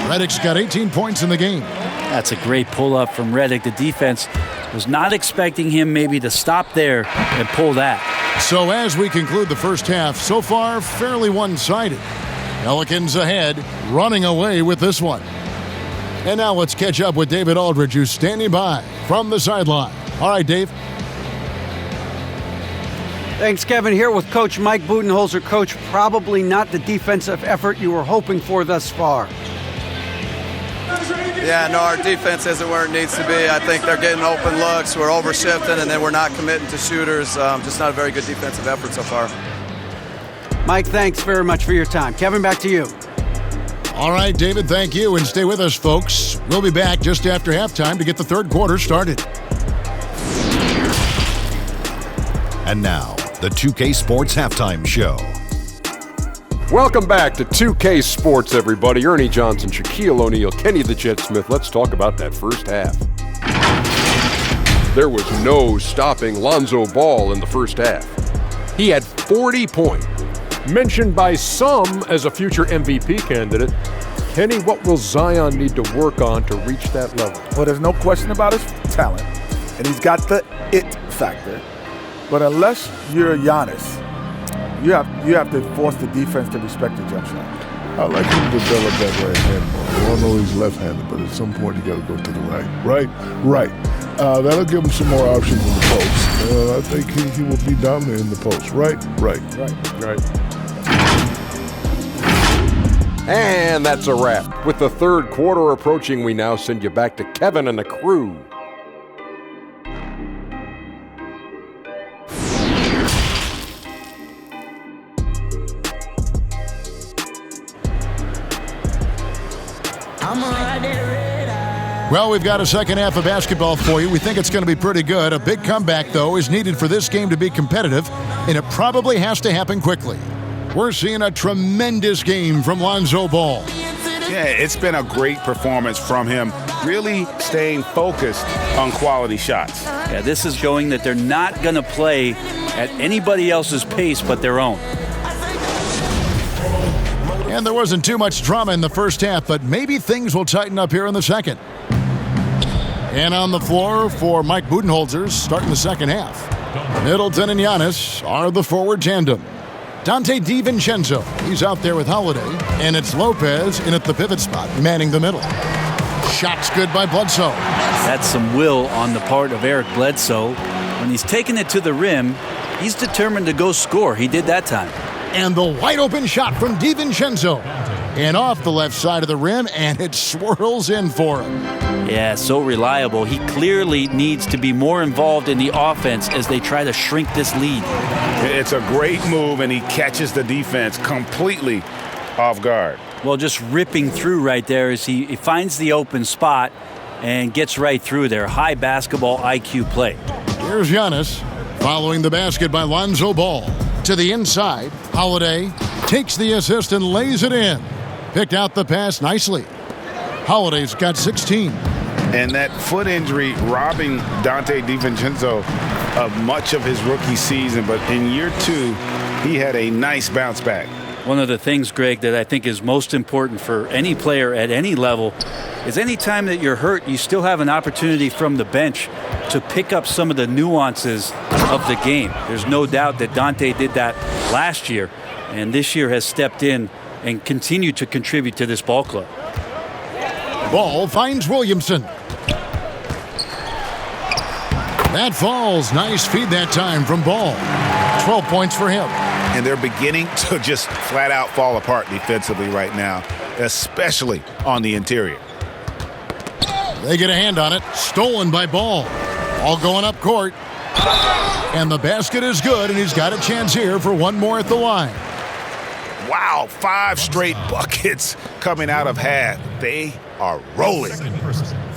Redick's got 18 points in the game. That's a great pull-up from Redick. The defense was not expecting him maybe to stop there and pull that. So as we conclude the first half, so far fairly one-sided. Pelicans ahead, running away with this one. And now let's catch up with David Aldridge, who's standing by from the sideline. All right, Dave. Thanks, Kevin. Here with Coach Mike Budenholzer. Coach, probably not the defensive effort you were hoping for thus far. Yeah, no, our defense isn't where it needs to be. I think they're getting open looks. We're overshifting, and then we're not committing to shooters. Just not a very good defensive effort so far. Mike, thanks very much for your time. Kevin, back to you. All right, David, thank you. And stay with us, folks. We'll be back just after halftime to get the third quarter started. And now, the 2K Sports Halftime Show. Welcome back to 2K Sports, everybody. Ernie Johnson, Shaquille O'Neal, Kenny the Jet Smith. Let's talk about that first half. There was no stopping Lonzo Ball in the first half. He had 40 points. Mentioned by some as a future MVP candidate. Kenny, what will Zion need to work on to reach that level? Well, there's no question about his talent, and he's got the it factor. But unless you're Giannis, you have to force the defense to respect the jump shot. I like him to develop that right hand ball. We all know he's left-handed, but at some point you got to go to the right. Right. That'll give him some more options in the post. I think he will be dominant in the post. Right. And that's a wrap. With the third quarter approaching, we now send you back to Kevin and the crew. I'm riding red eye. Well, we've got a second half of basketball for you. We think it's going to be pretty good. A big comeback, though, is needed for this game to be competitive, and it probably has to happen quickly. We're seeing a tremendous game from Lonzo Ball. Yeah, it's been a great performance from him, really staying focused on quality shots. Yeah, this is showing that they're not going to play at anybody else's pace but their own. And there wasn't too much drama in the first half, but maybe things will tighten up here in the second. And on the floor for Mike Budenholzer, starting the second half. Middleton and Giannis are the forward tandem. Dante DiVincenzo, he's out there with Holiday. And it's Lopez in at the pivot spot, manning the middle. Shots good by Bledsoe. That's some will on the part of Eric Bledsoe. When he's taking it to the rim, he's determined to go score. He did that time. And the wide open shot from DiVincenzo. And off the left side of the rim, and it swirls in for him. Yeah, so reliable. He clearly needs to be more involved in the offense as they try to shrink this lead. It's a great move, and he catches the defense completely off guard. Well, just ripping through right there as he finds the open spot and gets right through there. High basketball IQ play. Here's Giannis following the basket by Lonzo Ball. To the inside, Holiday takes the assist and lays it in. Picked out the pass nicely. Holiday's got 16. And that foot injury robbing Dante DiVincenzo of much of his rookie season, but in year 2, he had a nice bounce back. One of the things, Greg, that I think is most important for any player at any level is any time that you're hurt, you still have an opportunity from the bench to pick up some of the nuances of the game. There's no doubt that Dante did that last year, and this year has stepped in and continued to contribute to this ball club. Ball finds Williamson. That falls. Nice feed that time from Ball. 12 points for him. And they're beginning to just flat out fall apart defensively right now, especially on the interior. They get a hand on it. Stolen by Ball. All going up court. And the basket is good, and he's got a chance here for one more at the line. Wow, 5 straight buckets coming out of half. They are rolling.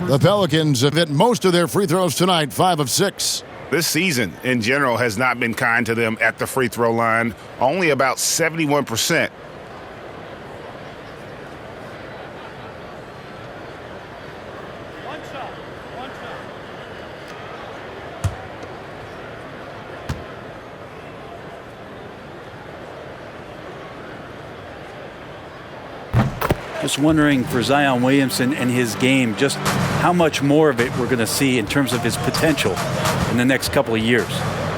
The Pelicans have hit most of their free throws tonight, 5 of 6. This season, in general, has not been kind to them at the free throw line. Only about 71%. Just wondering for Zion Williamson and his game, just how much more of it we're going to see in terms of his potential in the next couple of years.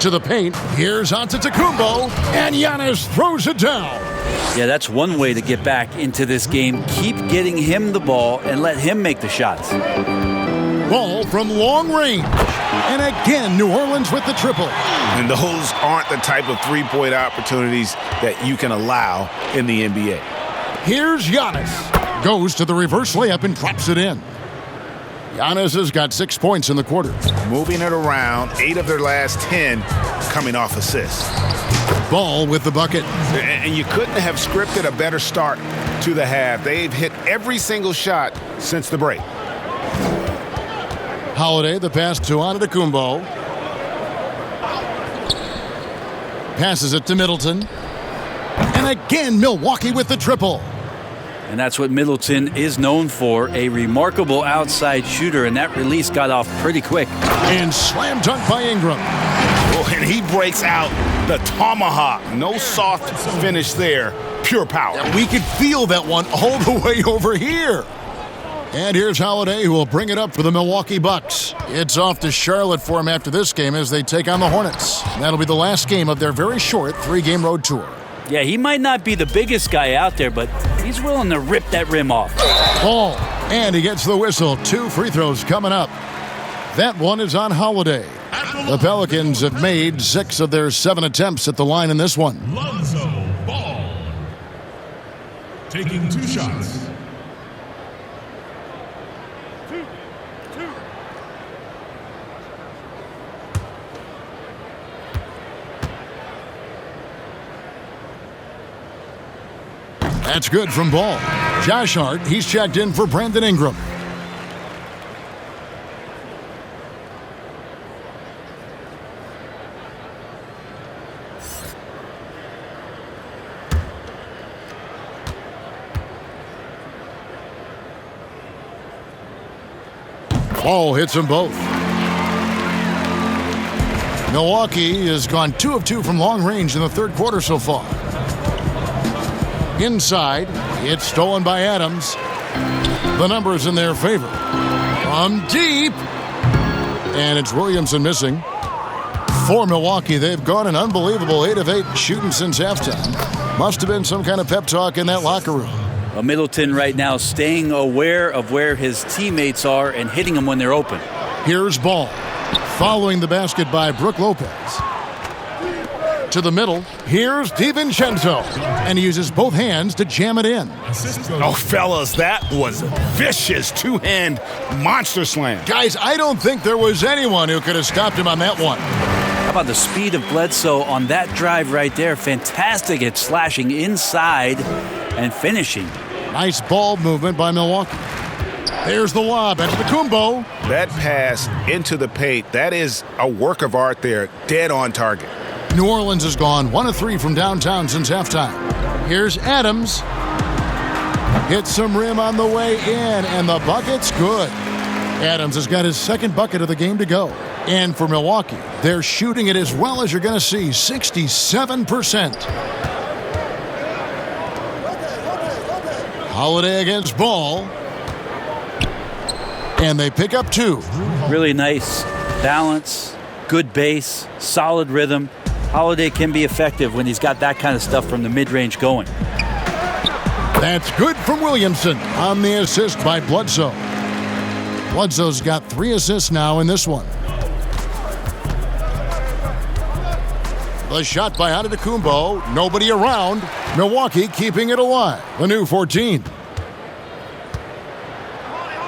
To the paint, here's Antetokounmpo, and Giannis throws it down. Yeah, that's one way to get back into this game. Keep getting him the ball and let him make the shots. Ball from long range. And again, New Orleans with the triple. And those aren't the type of three-point opportunities that you can allow in the NBA. Here's Giannis. Goes to the reverse layup and drops it in. Giannis has got 6 points in the quarter. Moving it around, 8 of their last 10 coming off assists. Ball with the bucket. And you couldn't have scripted a better start to the half. They've hit every single shot since the break. Holiday, the pass to Antetokounmpo. Passes it to Middleton. And again, Milwaukee with the triple. And that's what Middleton is known for, a remarkable outside shooter, and that release got off pretty quick. And slam dunk by Ingram. Oh, and he breaks out the tomahawk. No soft finish there, pure power. And we could feel that one all the way over here. And here's Holiday, who will bring it up for the Milwaukee Bucks. It's off to Charlotte for him after this game as they take on the Hornets. That'll be the last game of their very short 3-game road tour. Yeah, he might not be the biggest guy out there, but he's willing to rip that rim off. Ball, and he gets the whistle. 2 free throws coming up. That one is on Holiday. The Pelicans have made 6 of their 7 attempts at the line in this one. Lonzo Ball. Taking 2 shots. That's good from Ball. Josh Hart, he's checked in for Brandon Ingram. Ball hits them both. Milwaukee has gone 2 of 2 from long range in the third quarter so far. Inside, it's stolen by Adams. The numbers in their favor. From deep. And it's Williamson missing. For Milwaukee, they've gone an unbelievable 8 of 8 shooting since halftime. Must have been some kind of pep talk in that locker room. Well, Middleton right now staying aware of where his teammates are and hitting them when they're open. Here's Ball. Following the basket by Brook Lopez. To the middle. Here's DiVincenzo. And he uses both hands to jam it in. Oh, fellas, that was vicious two-hand monster slam. Guys, I don't think there was anyone who could have stopped him on that one. How about the speed of Bledsoe on that drive right there? Fantastic at slashing inside and finishing. Nice ball movement by Milwaukee. There's the lob. That's the Kumbo. That pass into the paint, that is a work of art there. Dead on target. New Orleans has gone 1 of 3 from downtown since halftime. Here's Adams. Hits some rim on the way in, and the bucket's good. Adams has got his second bucket of the game to go. And for Milwaukee, they're shooting it as well as you're going to see, 67%. Holiday against Ball. And they pick up 2. Really nice balance, good base, solid rhythm. Holiday can be effective when he's got that kind of stuff from the mid-range going. That's good from Williamson on the assist by Bledsoe. Bledsoe's got 3 assists now in this one. The shot by Antetokounmpo. Nobody around. Milwaukee keeping it alive. The new 14.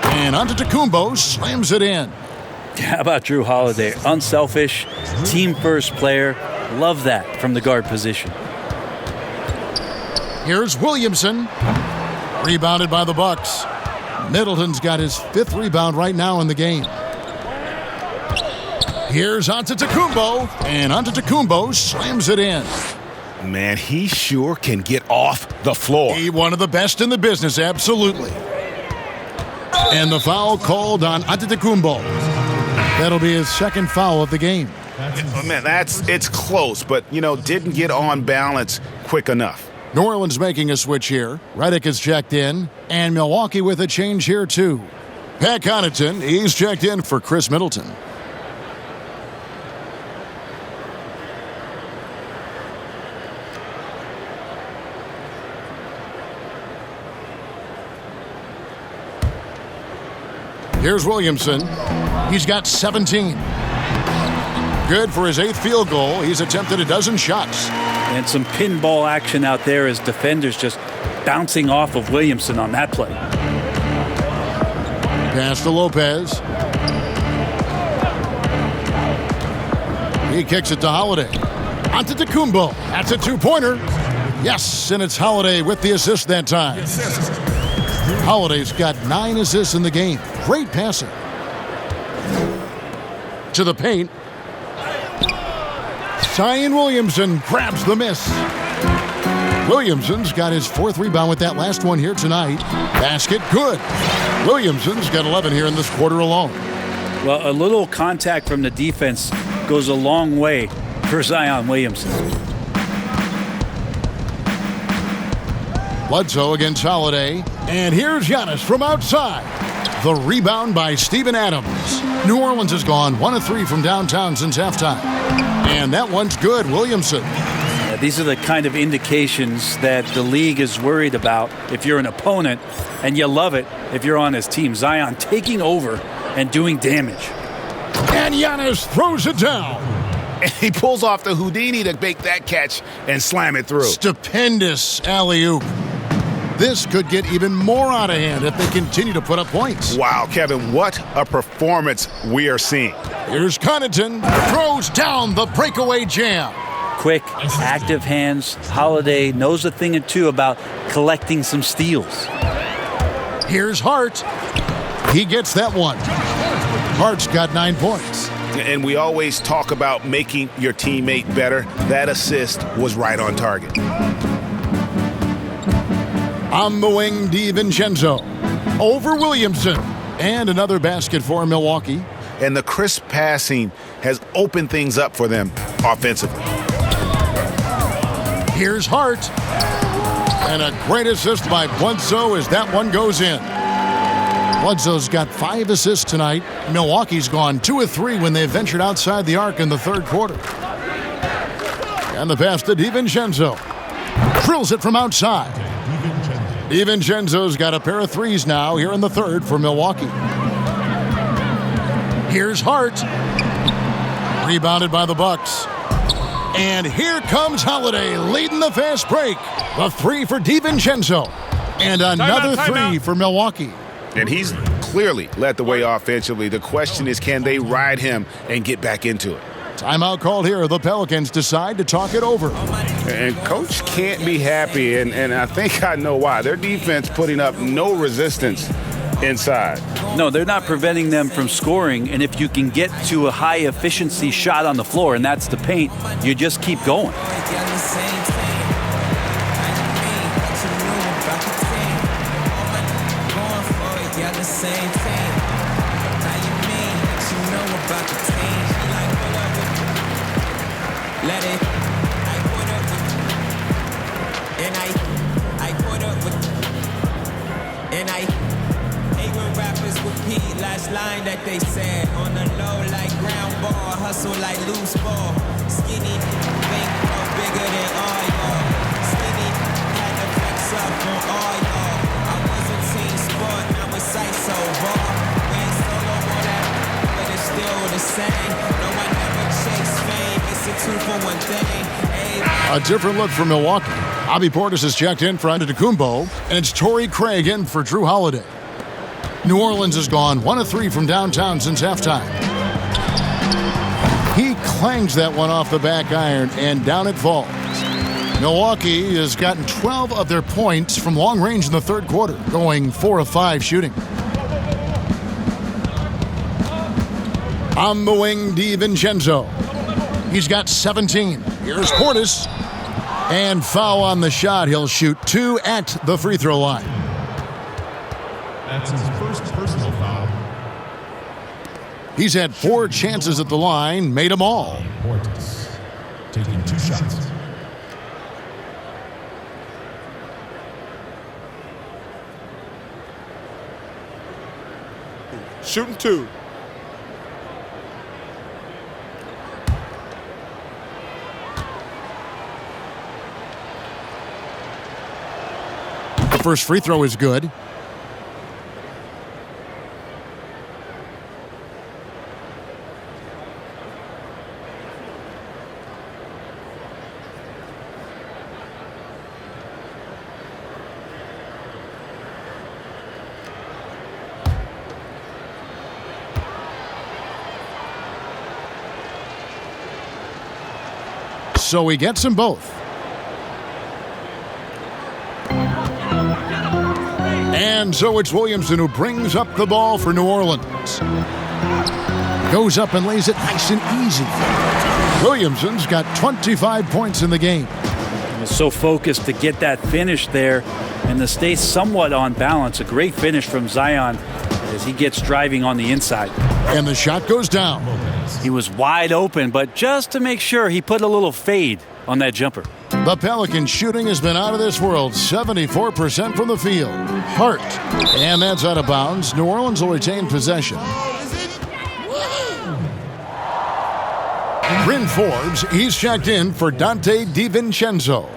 And Antetokounmpo slams it in. How about Jrue Holiday? Unselfish, team-first player. Love that from the guard position. Here's Williamson. Rebounded by the Bucks. Middleton's got his 5th rebound right now in the game. Here's Antetokounmpo, and Antetokounmpo slams it in. Man, he sure can get off the floor. He one of the best in the business, absolutely. And the foul called on Antetokounmpo. That'll be his 2nd foul of the game. Man, it's close, but, didn't get on balance quick enough. New Orleans making a switch here. Redick is checked in, and Milwaukee with a change here, too. Pat Connaughton, he's checked in for Chris Middleton. Here's Williamson. He's got 17. Good for his 8th field goal. He's attempted a dozen shots. And some pinball action out there as defenders just bouncing off of Williamson on that play. Pass to Lopez. He kicks it to Holiday. Antetokounmpo. That's a 2-pointer. Yes, and it's Holiday with the assist that time. Holiday's got 9 assists in the game. Great passing. To the paint. Zion Williamson grabs the miss. Williamson's got his 4th rebound with that last one here tonight. Basket good. Williamson's got 11 here in this quarter alone. Well, a little contact from the defense goes a long way for Zion Williamson. Bledsoe against Holiday. And here's Giannis from outside. The rebound by Steven Adams. New Orleans has gone 1 of 3 from downtown since halftime. And that one's good, Williamson. Yeah, these are the kind of indications that the league is worried about if you're an opponent, and you love it if you're on his team. Zion taking over and doing damage. And Giannis throws it down. And he pulls off the Houdini to make that catch and slam it through. Stupendous alley-oop. This could get even more out of hand if they continue to put up points. Wow, Kevin, what a performance we are seeing. Here's Connaughton, throws down the breakaway jam. Quick, active hands. Holiday knows a thing or two about collecting some steals. Here's Hart. He gets that one. Hart's got 9 points. And we always talk about making your teammate better. That assist was right on target. On the wing, DiVincenzo. Over Williamson. And another basket for Milwaukee. And the crisp passing has opened things up for them offensively. Here's Hart. And a great assist by Bledsoe as that one goes in. Bledsoe's got 5 assists tonight. Milwaukee's gone 2 of 3 when they ventured outside the arc in the third quarter. And the pass to DiVincenzo. Drills it from outside. DiVincenzo's got a pair of threes now here in the third for Milwaukee. Here's Hart. Rebounded by the Bucks. And here comes Holiday leading the fast break. The 3 for DiVincenzo. And another three for Milwaukee. And he's clearly led the way offensively. The question is, can they ride him and get back into it? Timeout called here. The Pelicans decide to talk it over. And Coach can't be happy, and I think I know why. Their defense putting up no resistance inside. No, they're not preventing them from scoring, and if you can get to a high-efficiency shot on the floor, and that's the paint, you just keep going. Line that they said on the low like ground ball, hustle like loose ball, skinny, think bigger than all y'all, skinny, had to flex up on all y'all, I was a team sport, now it's ISO ball, win solo on that, but it's still the same, no one ever chase fame, it's a 2-for-1 thing, A different look for Milwaukee. Bobby Portis is checked in for Antetokounmpo, and it's Torrey Craig in for Jrue Holiday. New Orleans has gone 1 of 3 from downtown since halftime. He clangs that one off the back iron, and down it falls. Milwaukee has gotten 12 of their points from long range in the third quarter, going 4 of 5 shooting. On the wing, DiVincenzo. He's got 17. Here's Portis. And foul on the shot. He'll shoot 2 at the free throw line. That's his first personal foul. He's had 4 chances at the line, made them all. Portis taking 2 shots. Shooting 2. The first free throw is good. So he gets them both. And so it's Williamson who brings up the ball for New Orleans. Goes up and lays it nice and easy. Williamson's got 25 points in the game. He was so focused to get that finish there and to stay somewhat on balance. A great finish from Zion as he gets driving on the inside. And the shot goes down. He was wide open, but just to make sure, he put a little fade on that jumper. The Pelicans shooting has been out of this world, 74% from the field. Hart. And that's out of bounds. New Orleans will retain possession. Bryn Forbes, he's checked in for Dante DiVincenzo.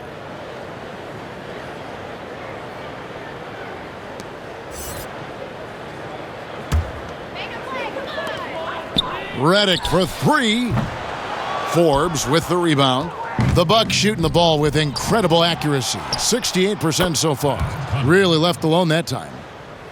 Redick for 3. Forbes with the rebound. The Bucks shooting the ball with incredible accuracy. 68% so far. Really left alone that time.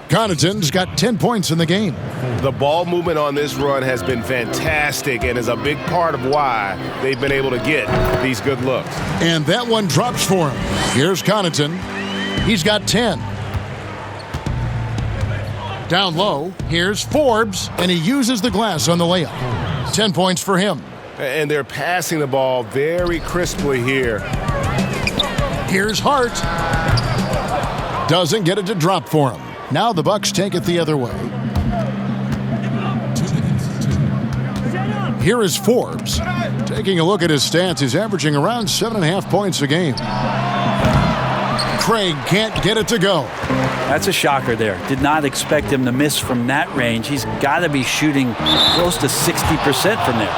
Connaughton's got 10 points in the game. The ball movement on this run has been fantastic and is a big part of why they've been able to get these good looks. And that one drops for him. Here's Connaughton. He's got 10. Down low, here's Forbes, and he uses the glass on the layup. 10 points for him. And they're passing the ball very crisply here. Here's Hart. Doesn't get it to drop for him. Now the Bucks take it the other way. Here is Forbes. Taking a look at his stats, he's averaging around 7.5 points a game. Craig can't get it to go. That's a shocker there. Did not expect him to miss from that range. He's got to be shooting close to 60% from there.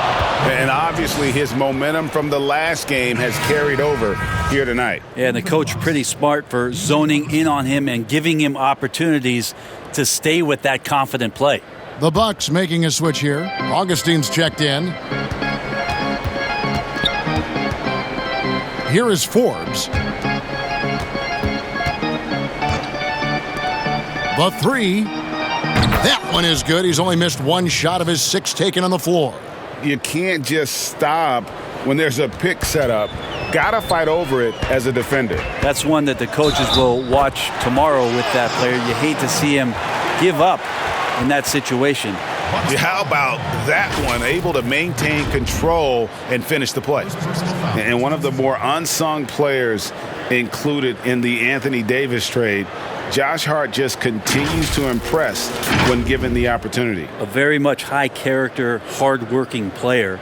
And obviously his momentum from the last game has carried over here tonight. Yeah, and the coach pretty smart for zoning in on him and giving him opportunities to stay with that confident play. The Bucks making a switch here. Augustine's checked in. Here is Forbes. The three. That one is good. He's only missed one shot of his 6 taken on the floor. You can't just stop when there's a pick set up. Gotta fight over it as a defender. That's one that the coaches will watch tomorrow with that player. You hate to see him give up in that situation. How about that one? Able to maintain control and finish the play. And one of the more unsung players included in the Anthony Davis trade, Josh Hart just continues to impress when given the opportunity. A very much high character, hard-working player,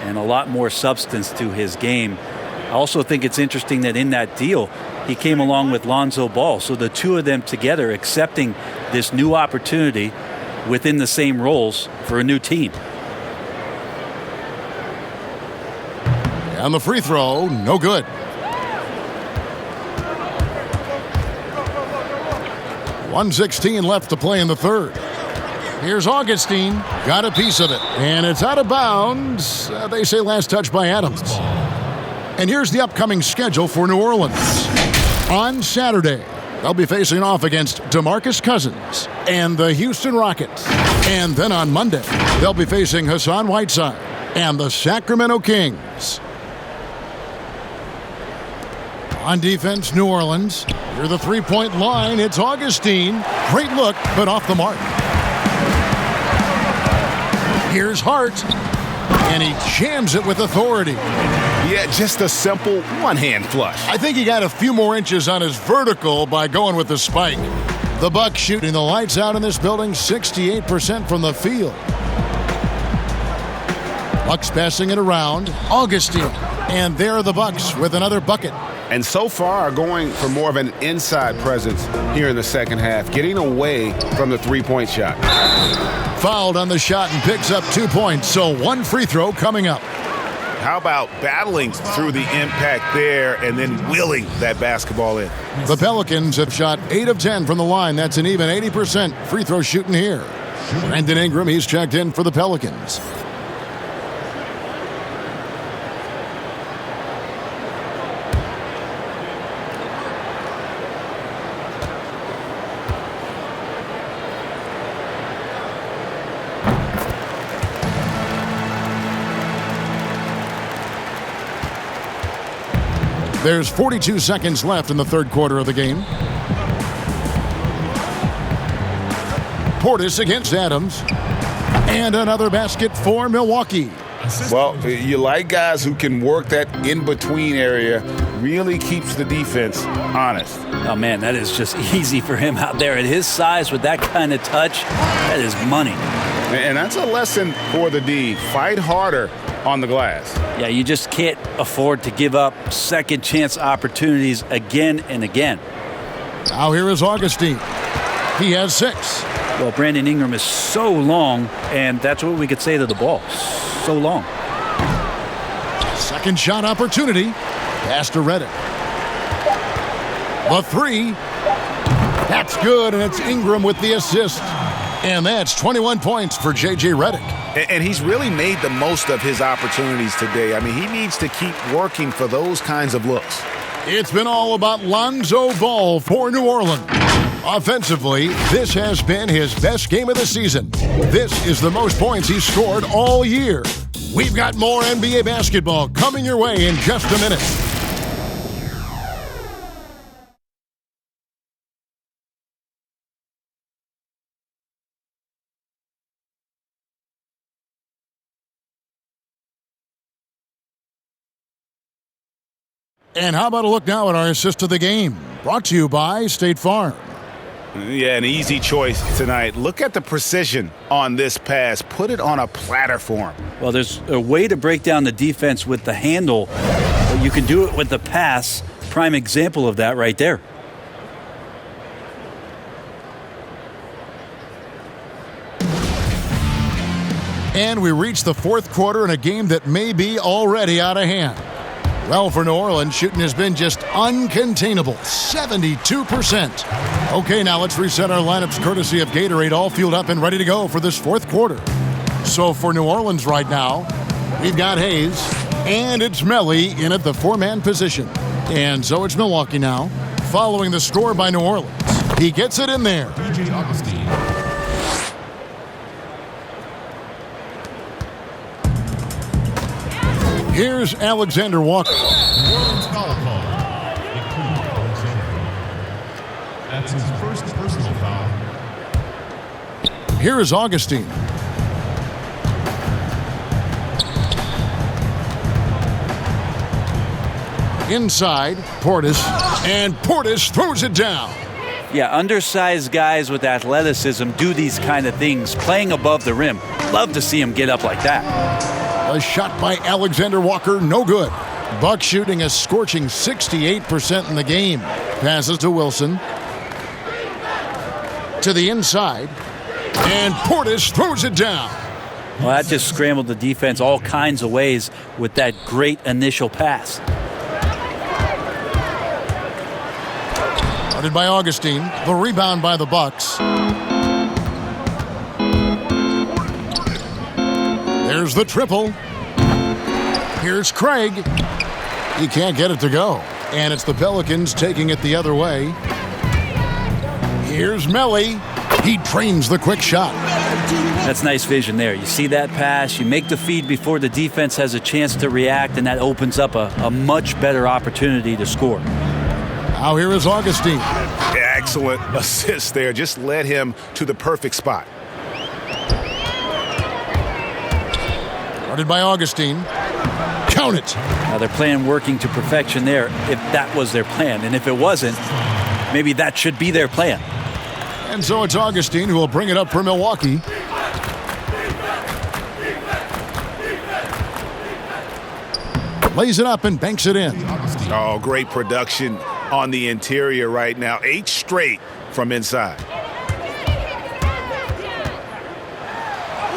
and a lot more substance to his game. I also think it's interesting that in that deal, he came along with Lonzo Ball. So the two of them together accepting this new opportunity within the same roles for a new team. And the free throw, no good. 1:16 left to play in the third. Here's Augustine. Got a piece of it. And it's out of bounds. They say last touch by Adams. And here's the upcoming schedule for New Orleans. On Saturday, they'll be facing off against DeMarcus Cousins and the Houston Rockets. And then on Monday, they'll be facing Hassan Whiteside and the Sacramento Kings. On defense, New Orleans. Near the three-point line, it's Augustine. Great look, but off the mark. Here's Hart, and he jams it with authority. Yeah, just a simple one-hand flush. I think he got a few more inches on his vertical by going with the spike. The Bucks shooting the lights out in this building, 68% from the field. Bucks passing it around. Augustine. And there are the Bucks with another bucket. And so far are going for more of an inside presence here in the second half, getting away from the three-point shot. Fouled on the shot and picks up 2 points, so one free throw coming up. How about battling through the impact there and then wheeling that basketball in? The Pelicans have shot 8 of 10 from the line. That's an even 80% free throw shooting here. Brandon Ingram, he's checked in for the Pelicans. There's 42 seconds left in the third quarter of the game. Portis against Adams. And another basket for Milwaukee. Well, you like guys who can work that in-between area, really keeps the defense honest. Oh, man, that is just easy for him out there. At his size with that kind of touch, that is money. And that's a lesson for the D. Fight harder on the glass. Yeah, you just can't afford to give up second chance opportunities again and again. Now here is Augustine. He has 6. Well, Brandon Ingram is so long, and that's what we could say to the ball. So long. Second shot opportunity. Pass to Redick. The 3. That's good, and it's Ingram with the assist. And that's 21 points for J.J. Redick. And he's really made the most of his opportunities today. I mean, he needs to keep working for those kinds of looks. It's been all about Lonzo Ball for New Orleans. Offensively, this has been his best game of the season. This is the most points he's scored all year. We've got more NBA basketball coming your way in just a minute. And how about a look now at our assist of the game? Brought to you by State Farm. Yeah, an easy choice tonight. Look at the precision on this pass. Put it on a platter for him. Well, there's a way to break down the defense with the handle, but you can do it with the pass. Prime example of that right there. And we reach the fourth quarter in a game that may be already out of hand. Well, for New Orleans, shooting has been just uncontainable, 72%. Okay, now let's reset our lineups courtesy of Gatorade, all fueled up and ready to go for this fourth quarter. So for New Orleans right now, we've got Hayes, and it's Melly in at the four-man position. And so it's Milwaukee now, following the score by New Orleans. He gets it in there. DJ Augustine. Here's Alexander Walker. New Orleans foul call. Including Alexander. That's his first personal foul. Here is Augustine. Inside, Portis, and Portis throws it down. Yeah, undersized guys with athleticism do these kind of things, playing above the rim. Love to see him get up like that. A shot by Alexander Walker, no good. Bucks shooting a scorching 68% in the game. Passes to Wilson. To the inside. And Portis throws it down. Well, that just scrambled the defense all kinds of ways with that great initial pass. Guarded by Augustine. The rebound by the Bucks. There's the triple. Here's Craig. He can't get it to go. And it's the Pelicans taking it the other way. Here's Melly. He trains the quick shot. That's nice vision there. You see that pass, you make the feed before the defense has a chance to react, and that opens up a much better opportunity to score. Now here is Augustine. Excellent assist there. Just led him to the perfect spot. Guarded by Augustine. Count it. Now they're playing working to perfection there if that was their plan. And if it wasn't, maybe that should be their plan. And so it's Augustine who will bring it up for Milwaukee. Lays it up and banks it in. Oh, great production on the interior right now. 8 straight from inside.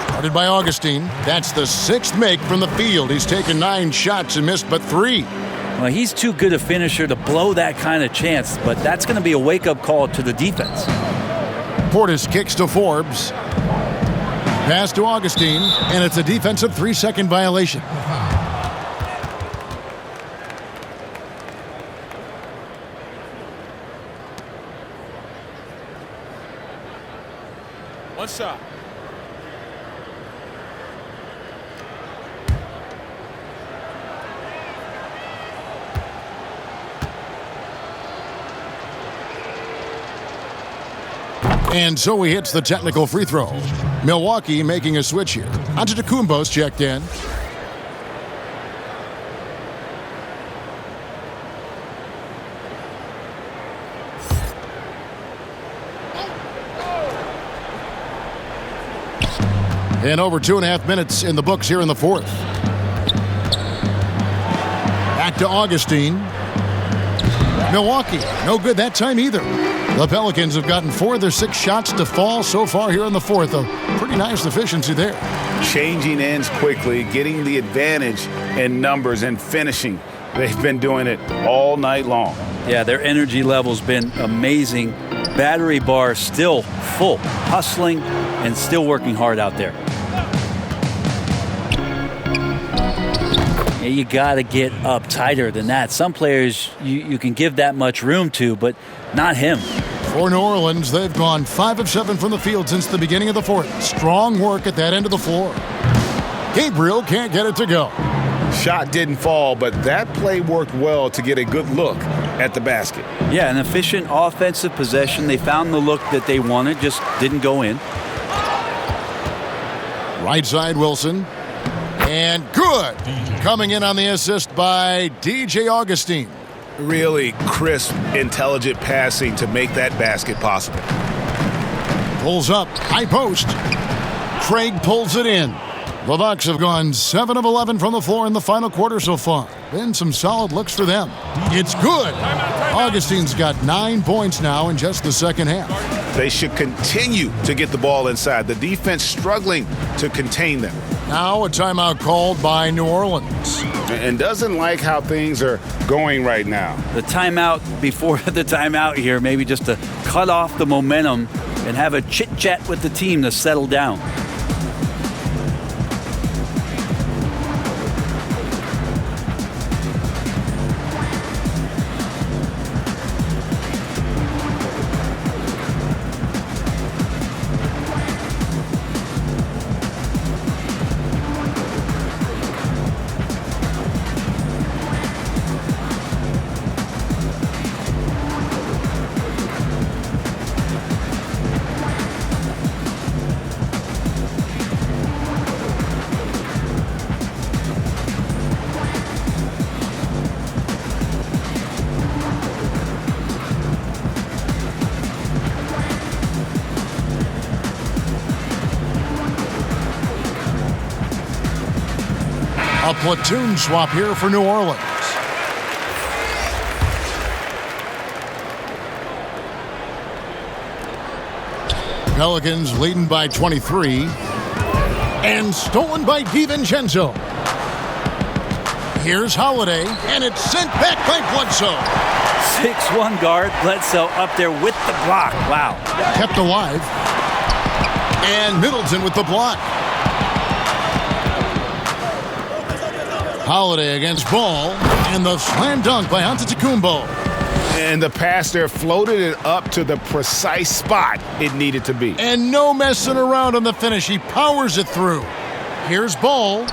Guarded by Augustine. That's the 6th make from the field. He's taken 9 shots and missed but 3. Well, he's too good a finisher to blow that kind of chance, but that's going to be a wake-up call to the defense. Portis kicks to Forbes. Pass to Augustine, and it's a defensive 3-second violation. One shot. And so he hits the technical free throw. Milwaukee making a switch here. Antetokounmpo's checked in. And over 2.5 minutes in the books here in the fourth. Back to Augustine. Milwaukee, no good that time either. The Pelicans have gotten 4 of their 6 shots to fall so far here in the fourth. A pretty nice efficiency there. Changing ends quickly, getting the advantage in numbers and finishing. They've been doing it all night long. Yeah, their energy level's been amazing. Battery bar still full, hustling and still working hard out there. Yeah, you got to get up tighter than that. Some players you can give that much room to, but not him. For New Orleans, they've gone 5 of 7 from the field since the beginning of the fourth. Strong work at that end of the floor. Gabriel can't get it to go. Shot didn't fall, but that play worked well to get a good look at the basket. Yeah, an efficient offensive possession. They found the look that they wanted, just didn't go in. Right side, Wilson. And good. Coming in on the assist by DJ Augustine. Really crisp, intelligent passing to make that basket possible. Pulls up, high post. Craig pulls it in. The Bucks have gone 7 of 11 from the floor in the final quarter so far. Been some solid looks for them. It's good. Augustine's got 9 points now in just the second half. They should continue to get the ball inside. The defense struggling to contain them. Now a timeout called by New Orleans. And doesn't like how things are going right now. The timeout before the timeout here, maybe just to cut off the momentum and have a chit-chat with the team to settle down. A platoon swap here for New Orleans. Pelicans leading by 23. And stolen by DiVincenzo. Here's Holiday, and it's sent back by Bledsoe. 6'1" guard, Bledsoe up there with the block. Wow. Kept alive. And Middleton with the block. Holiday against Ball, and the slam dunk by Antetokounmpo. And the pass there floated it up to the precise spot it needed to be. And no messing around on the finish. He powers it through. Here's Ball.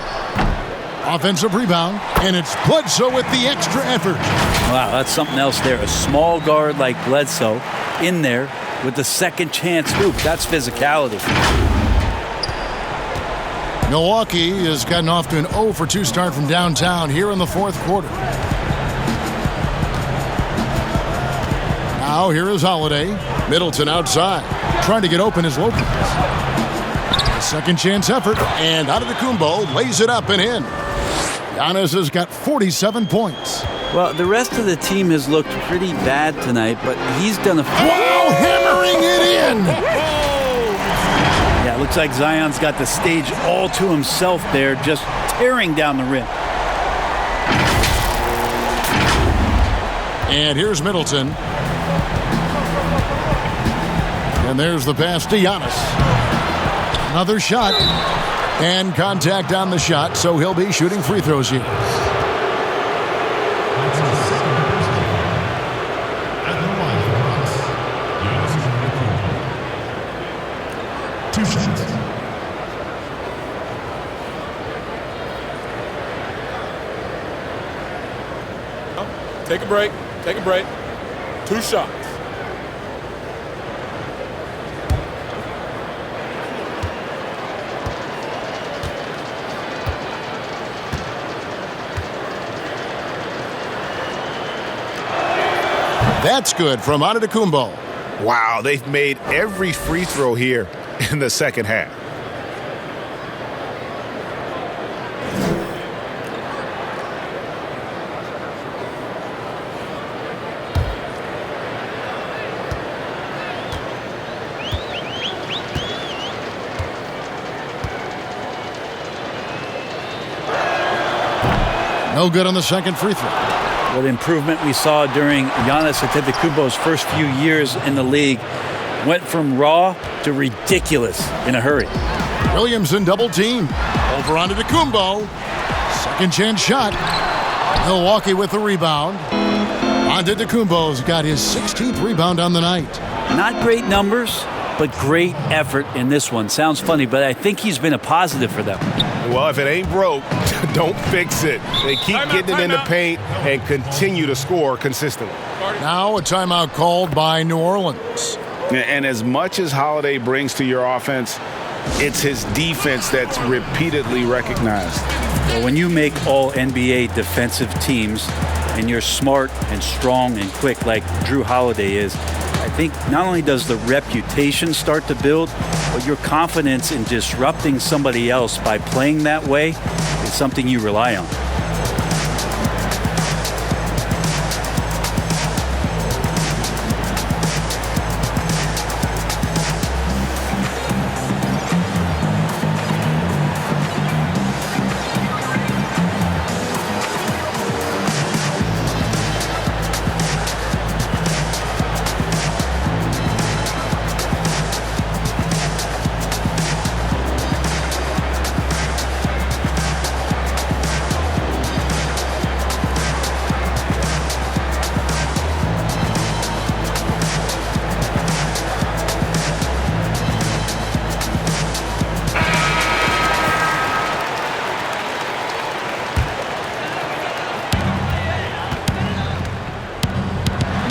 Offensive rebound, and it's Bledsoe with the extra effort. Wow, that's something else there. A small guard like Bledsoe in there with the second chance hoop. That's physicality. Milwaukee has gotten off to an 0-for-2 start from downtown here in the fourth quarter. Now here is Holiday. Middleton outside, trying to get open as Lopez. A second chance effort, and Antetokounmpo lays it up and in. Giannis has got 47 points. Well, the rest of the team has looked pretty bad tonight, but he's done a... Wow, hammering it in! Yeah, it looks like Zion's got the stage all to himself there, just tearing down the rim. And here's Middleton. And there's the pass to Giannis. Another shot. And contact on the shot, so he'll be shooting free throws here. Take a break. Take a break. 2 shots. That's good from Antetokounmpo. Wow, they've made every free throw here in the second half. No good on the second free throw. What improvement we saw during Giannis Antetokounmpo's first few years in the league. Went from raw to ridiculous in a hurry. Williamson double team. Over Antetokounmpo. Second chance shot. Milwaukee with the rebound. Antetokounmpo's got his 16th rebound on the night. Not great numbers, but great effort in this one. Sounds funny, but I think he's been a positive for them. Well, if it ain't broke, don't fix it. They keep getting it in the paint and continue to score consistently. Now a timeout called by New Orleans. And as much as Holiday brings to your offense, it's his defense that's repeatedly recognized. Well, when you make all NBA defensive teams and you're smart and strong and quick like Jrue Holiday is, I think not only does the reputation start to build, but your confidence in disrupting somebody else by playing that way is something you rely on.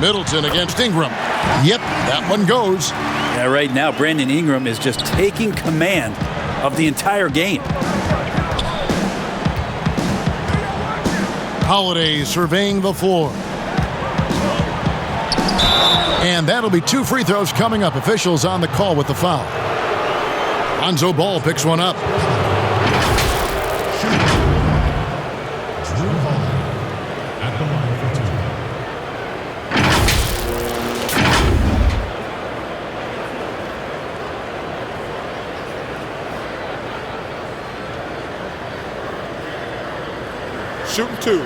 Middleton against Ingram. Yep, that one goes. Yeah, right now, Brandon Ingram is just taking command of the entire game. Holiday surveying the floor. And that'll be 2 free throws coming up. Officials on the call with the foul. Lonzo Ball picks one up. Shooting 2.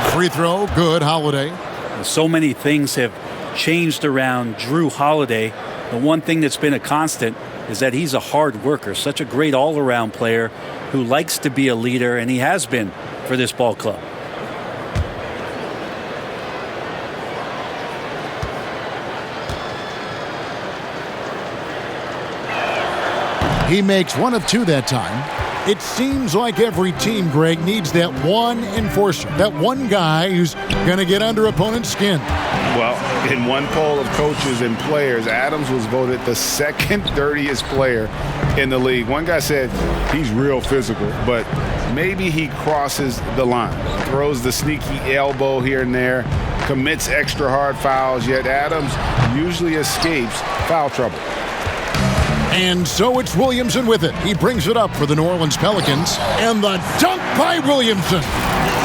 Free throw, good, Holiday. So many things have changed around Jrue Holiday. The one thing that's been a constant is that he's a hard worker, such a great all-around player who likes to be a leader, and he has been for this ball club. He makes 1 of 2 that time. It seems like every team, Greg, needs that one enforcer, that one guy who's going to get under opponent's skin. Well, in one poll of coaches and players, Adams was voted the second dirtiest player in the league. One guy said he's real physical, but maybe he crosses the line, throws the sneaky elbow here and there, commits extra hard fouls, yet Adams usually escapes foul trouble. And so it's Williamson with it. He brings it up for the New Orleans Pelicans. And the dunk by Williamson.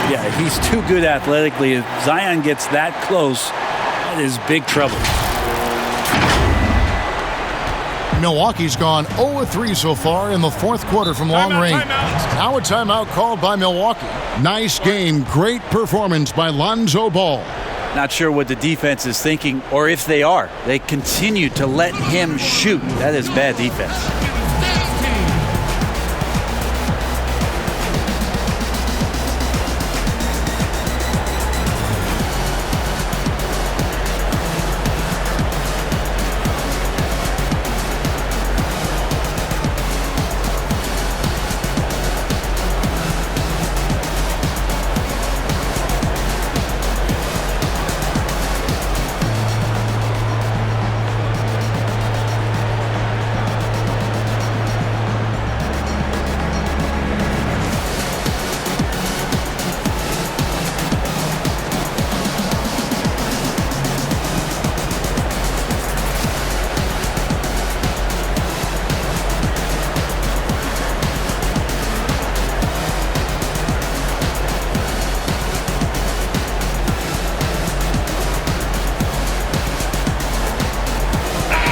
Yeah, he's too good athletically. If Zion gets that close, that is big trouble. Milwaukee's gone 0-3 so far in the 4th quarter from long range. Now a timeout called by Milwaukee. Nice game. Great performance by Lonzo Ball. Not sure what the defense is thinking, or if they are. They continue to let him shoot. That is bad defense.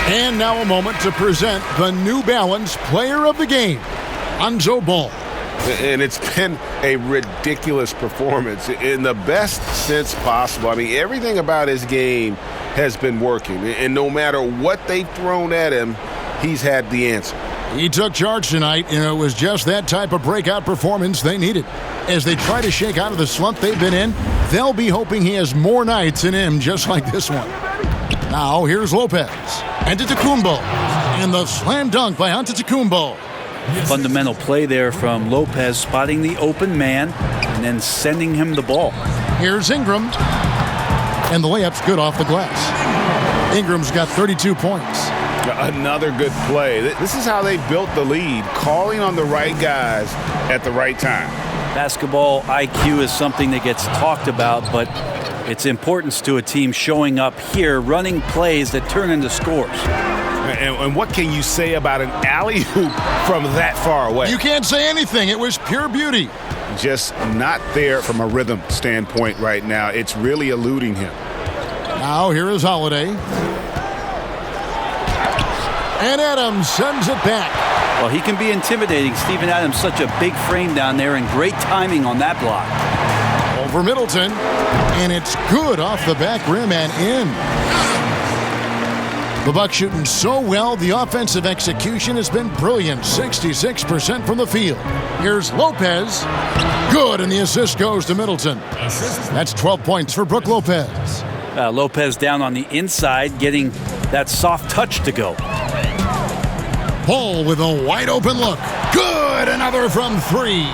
And now a moment to present the New Balance Player of the Game, Lonzo Ball. And it's been a ridiculous performance in the best sense possible. I mean, everything about his game has been working. And no matter what they've thrown at him, he's had the answer. He took charge tonight, and it was just that type of breakout performance they needed. As they try to shake out of the slump they've been in, they'll be hoping he has more nights in him just like this one. Now here's Lopez. Antetokounmpo. And the slam dunk by Antetokounmpo. Fundamental play there from Lopez, spotting the open man and then sending him the ball. Here's Ingram. And the layup's good off the glass. Ingram's got 32 points. Another good play. This is how they built the lead, calling on the right guys at the right time. Basketball IQ is something that gets talked about, but its importance to a team showing up here, running plays that turn into scores. And what can you say about an alley-oop from that far away? You can't say anything. It was pure beauty. Just not there from a rhythm standpoint right now. It's really eluding him. Now here is Holiday. And Adams sends it back. Well, he can be intimidating. Steven Adams, such a big frame down there, and great timing on that block. Over Middleton. And it's good off the back rim and in. The Bucks shooting so well, the offensive execution has been brilliant. 66% from the field. Here's Lopez. Good, and the assist goes to Middleton. That's 12 points for Brook Lopez. Lopez down on the inside, getting that soft touch to go. Paul with a wide open look. Good, another from three.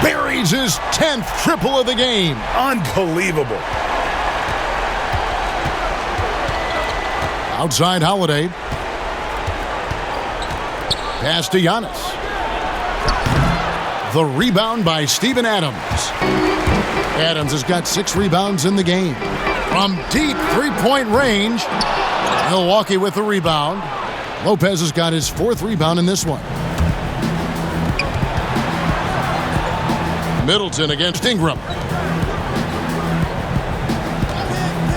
Buries his 10th triple of the game. Unbelievable. Outside Holiday. Pass to Giannis. The rebound by Steven Adams. Adams has got 6 rebounds in the game. From deep three-point range, Milwaukee with the rebound. Lopez has got his 4th rebound in this one. Middleton against Ingram.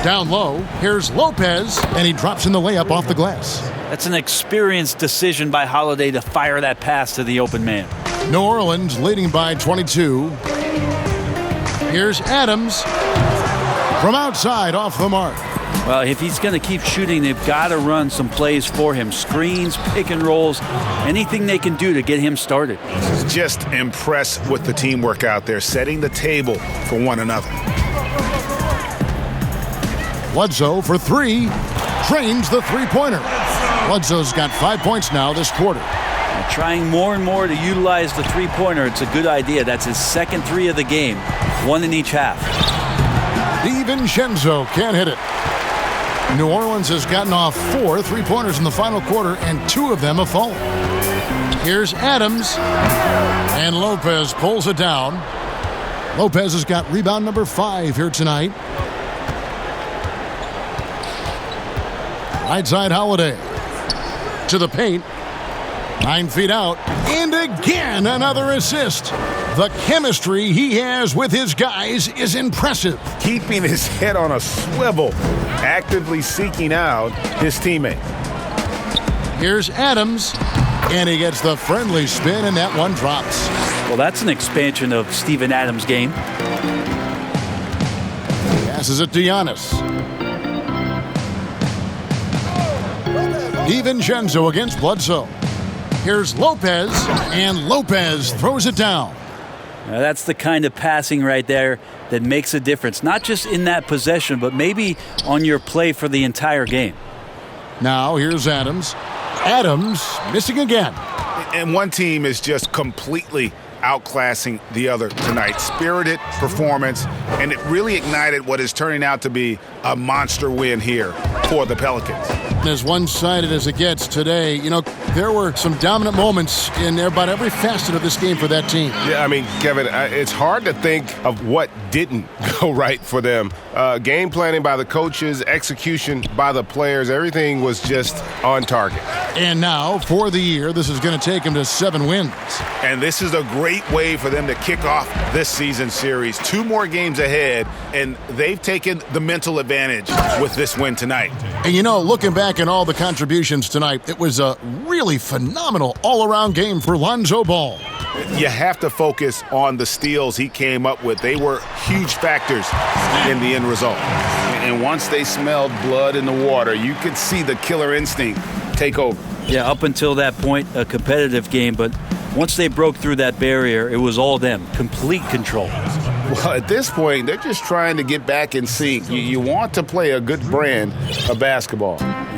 Down low, here's Lopez, and he drops in the layup off the glass. That's an experienced decision by Holiday to fire that pass to the open man. New Orleans leading by 22. Here's Adams from outside off the mark. Well, if he's going to keep shooting, they've got to run some plays for him. Screens, pick and rolls, anything they can do to get him started. Just impressed with the teamwork out there, setting the table for one another. Lonzo for 3, trains the three-pointer. Lonzo's got 5 points now this quarter. And trying more and more to utilize the three-pointer. It's a good idea. That's his 2nd 3 of the game, 1 in each half. DiVincenzo can't hit it. New Orleans has gotten off 4 3-pointers in the final quarter, and 2 of them have fallen. Here's Adams, and Lopez pulls it down. Lopez has got rebound number 5 here tonight. Right side Holiday. To the paint. 9 feet out. And again, another assist. The chemistry he has with his guys is impressive. Keeping his head on a swivel, actively seeking out his teammate. Here's Adams, and he gets the friendly spin, and that one drops. Well, that's an expansion of Steven Adams' game. Passes it to Giannis. DiVincenzo against Bledsoe. Here's Lopez, and Lopez throws it down. Now that's the kind of passing right there that makes a difference, not just in that possession, but maybe on your play for the entire game. Now here's Adams. Adams missing again. And one team is just completely outclassing the other tonight. Spirited performance, and it really ignited what is turning out to be a monster win here for the Pelicans. As one-sided as it gets today, you know, there were some dominant moments in about every facet of this game for that team. Yeah, I mean, Kevin, it's hard to think of what didn't go right for them. Game planning by the coaches, execution by the players, everything was just on target. And now, for the year, this is going to take them to 7 wins. And this is a great way for them to kick off this season series. 2 more games ahead, and they've taken the mental advantage with this win tonight. And you know, looking back at all the contributions tonight, it was a really phenomenal all-around game for Lonzo Ball. You have to focus on the steals he came up with. They were huge factors in the end result. And once they smelled blood in the water, you could see the killer instinct take over. Yeah, up until that point, a competitive game, but once they broke through that barrier, it was all them, complete control. Well, at this point, they're just trying to get back in sync. You want to play a good brand of basketball.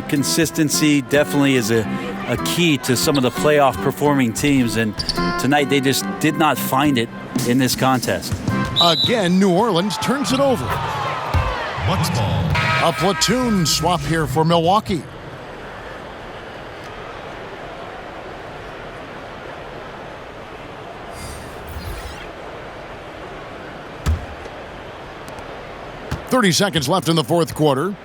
Consistency definitely is a key to some of the playoff performing teams, and tonight they just did not find it in this contest. Again, New Orleans turns it over. Bucks ball. A platoon swap here for Milwaukee. 30 seconds left in the fourth quarter.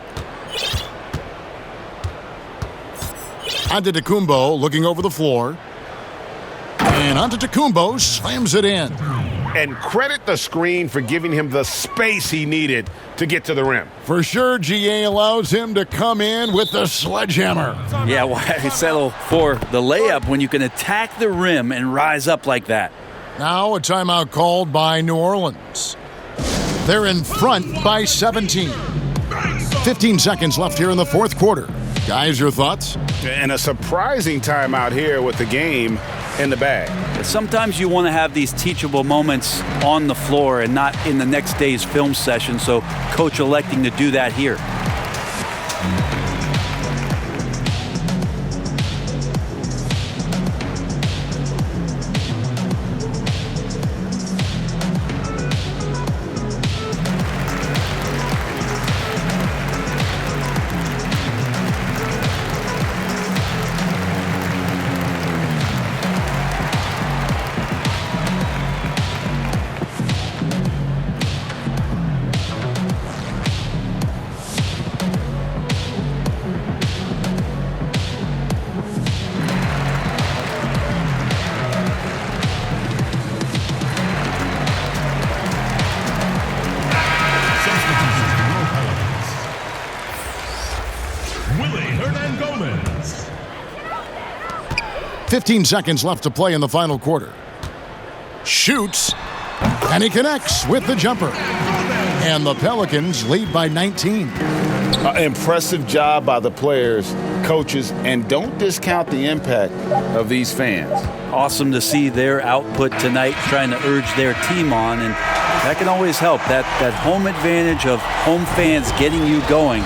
Antetokounmpo looking over the floor. And Antetokounmpo slams it in. And credit the screen for giving him the space he needed to get to the rim. For sure, GA allows him to come in with the sledgehammer. Yeah, why settle for the layup when you can attack the rim and rise up like that? Now a timeout called by New Orleans. They're in front by 17. 15 seconds left here in the fourth quarter. Guys, your thoughts? And a surprising timeout here with the game in the bag. Sometimes you want to have these teachable moments on the floor and not in the next day's film session, so coach electing to do that here. Willie Hernan-Gomez. 15 seconds left to play in the final quarter. Shoots, and he connects with the jumper. And the Pelicans lead by 19. Impressive job by the players, coaches, and don't discount the impact of these fans. Awesome to see their output tonight, trying to urge their team on, and that can always help. That home advantage of home fans getting you going,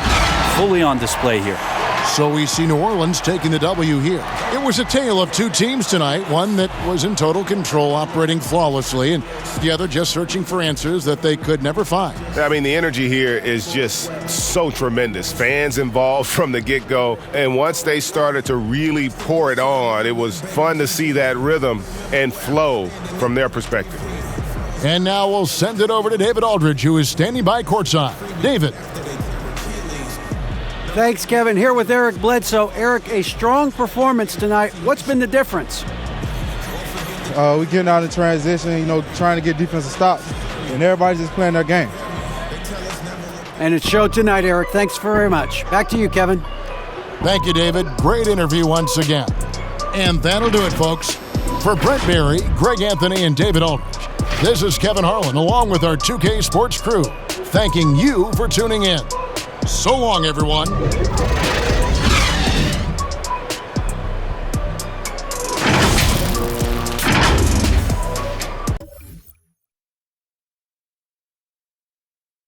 fully on display here. So we see New Orleans taking the W here. It was a tale of two teams tonight, one that was in total control, operating flawlessly, and the other just searching for answers that they could never find. I mean, the energy here is just so tremendous. Fans involved from the get-go, and once they started to really pour it on, it was fun to see that rhythm and flow from their perspective. And now we'll send it over to David Aldridge, who is standing by courtside. David. Thanks, Kevin. Here with Eric Bledsoe. Eric, a strong performance tonight. What's been the difference? We're getting out in transition, trying to get defensive stops, and everybody's just playing their game. And it showed tonight, Eric. Thanks very much. Back to you, Kevin. Thank you, David. Great interview once again. And that'll do it, folks. For Brent Berry, Greg Anthony, and David Aldridge, this is Kevin Harlan, along with our 2K Sports crew, thanking you for tuning in. So long, everyone.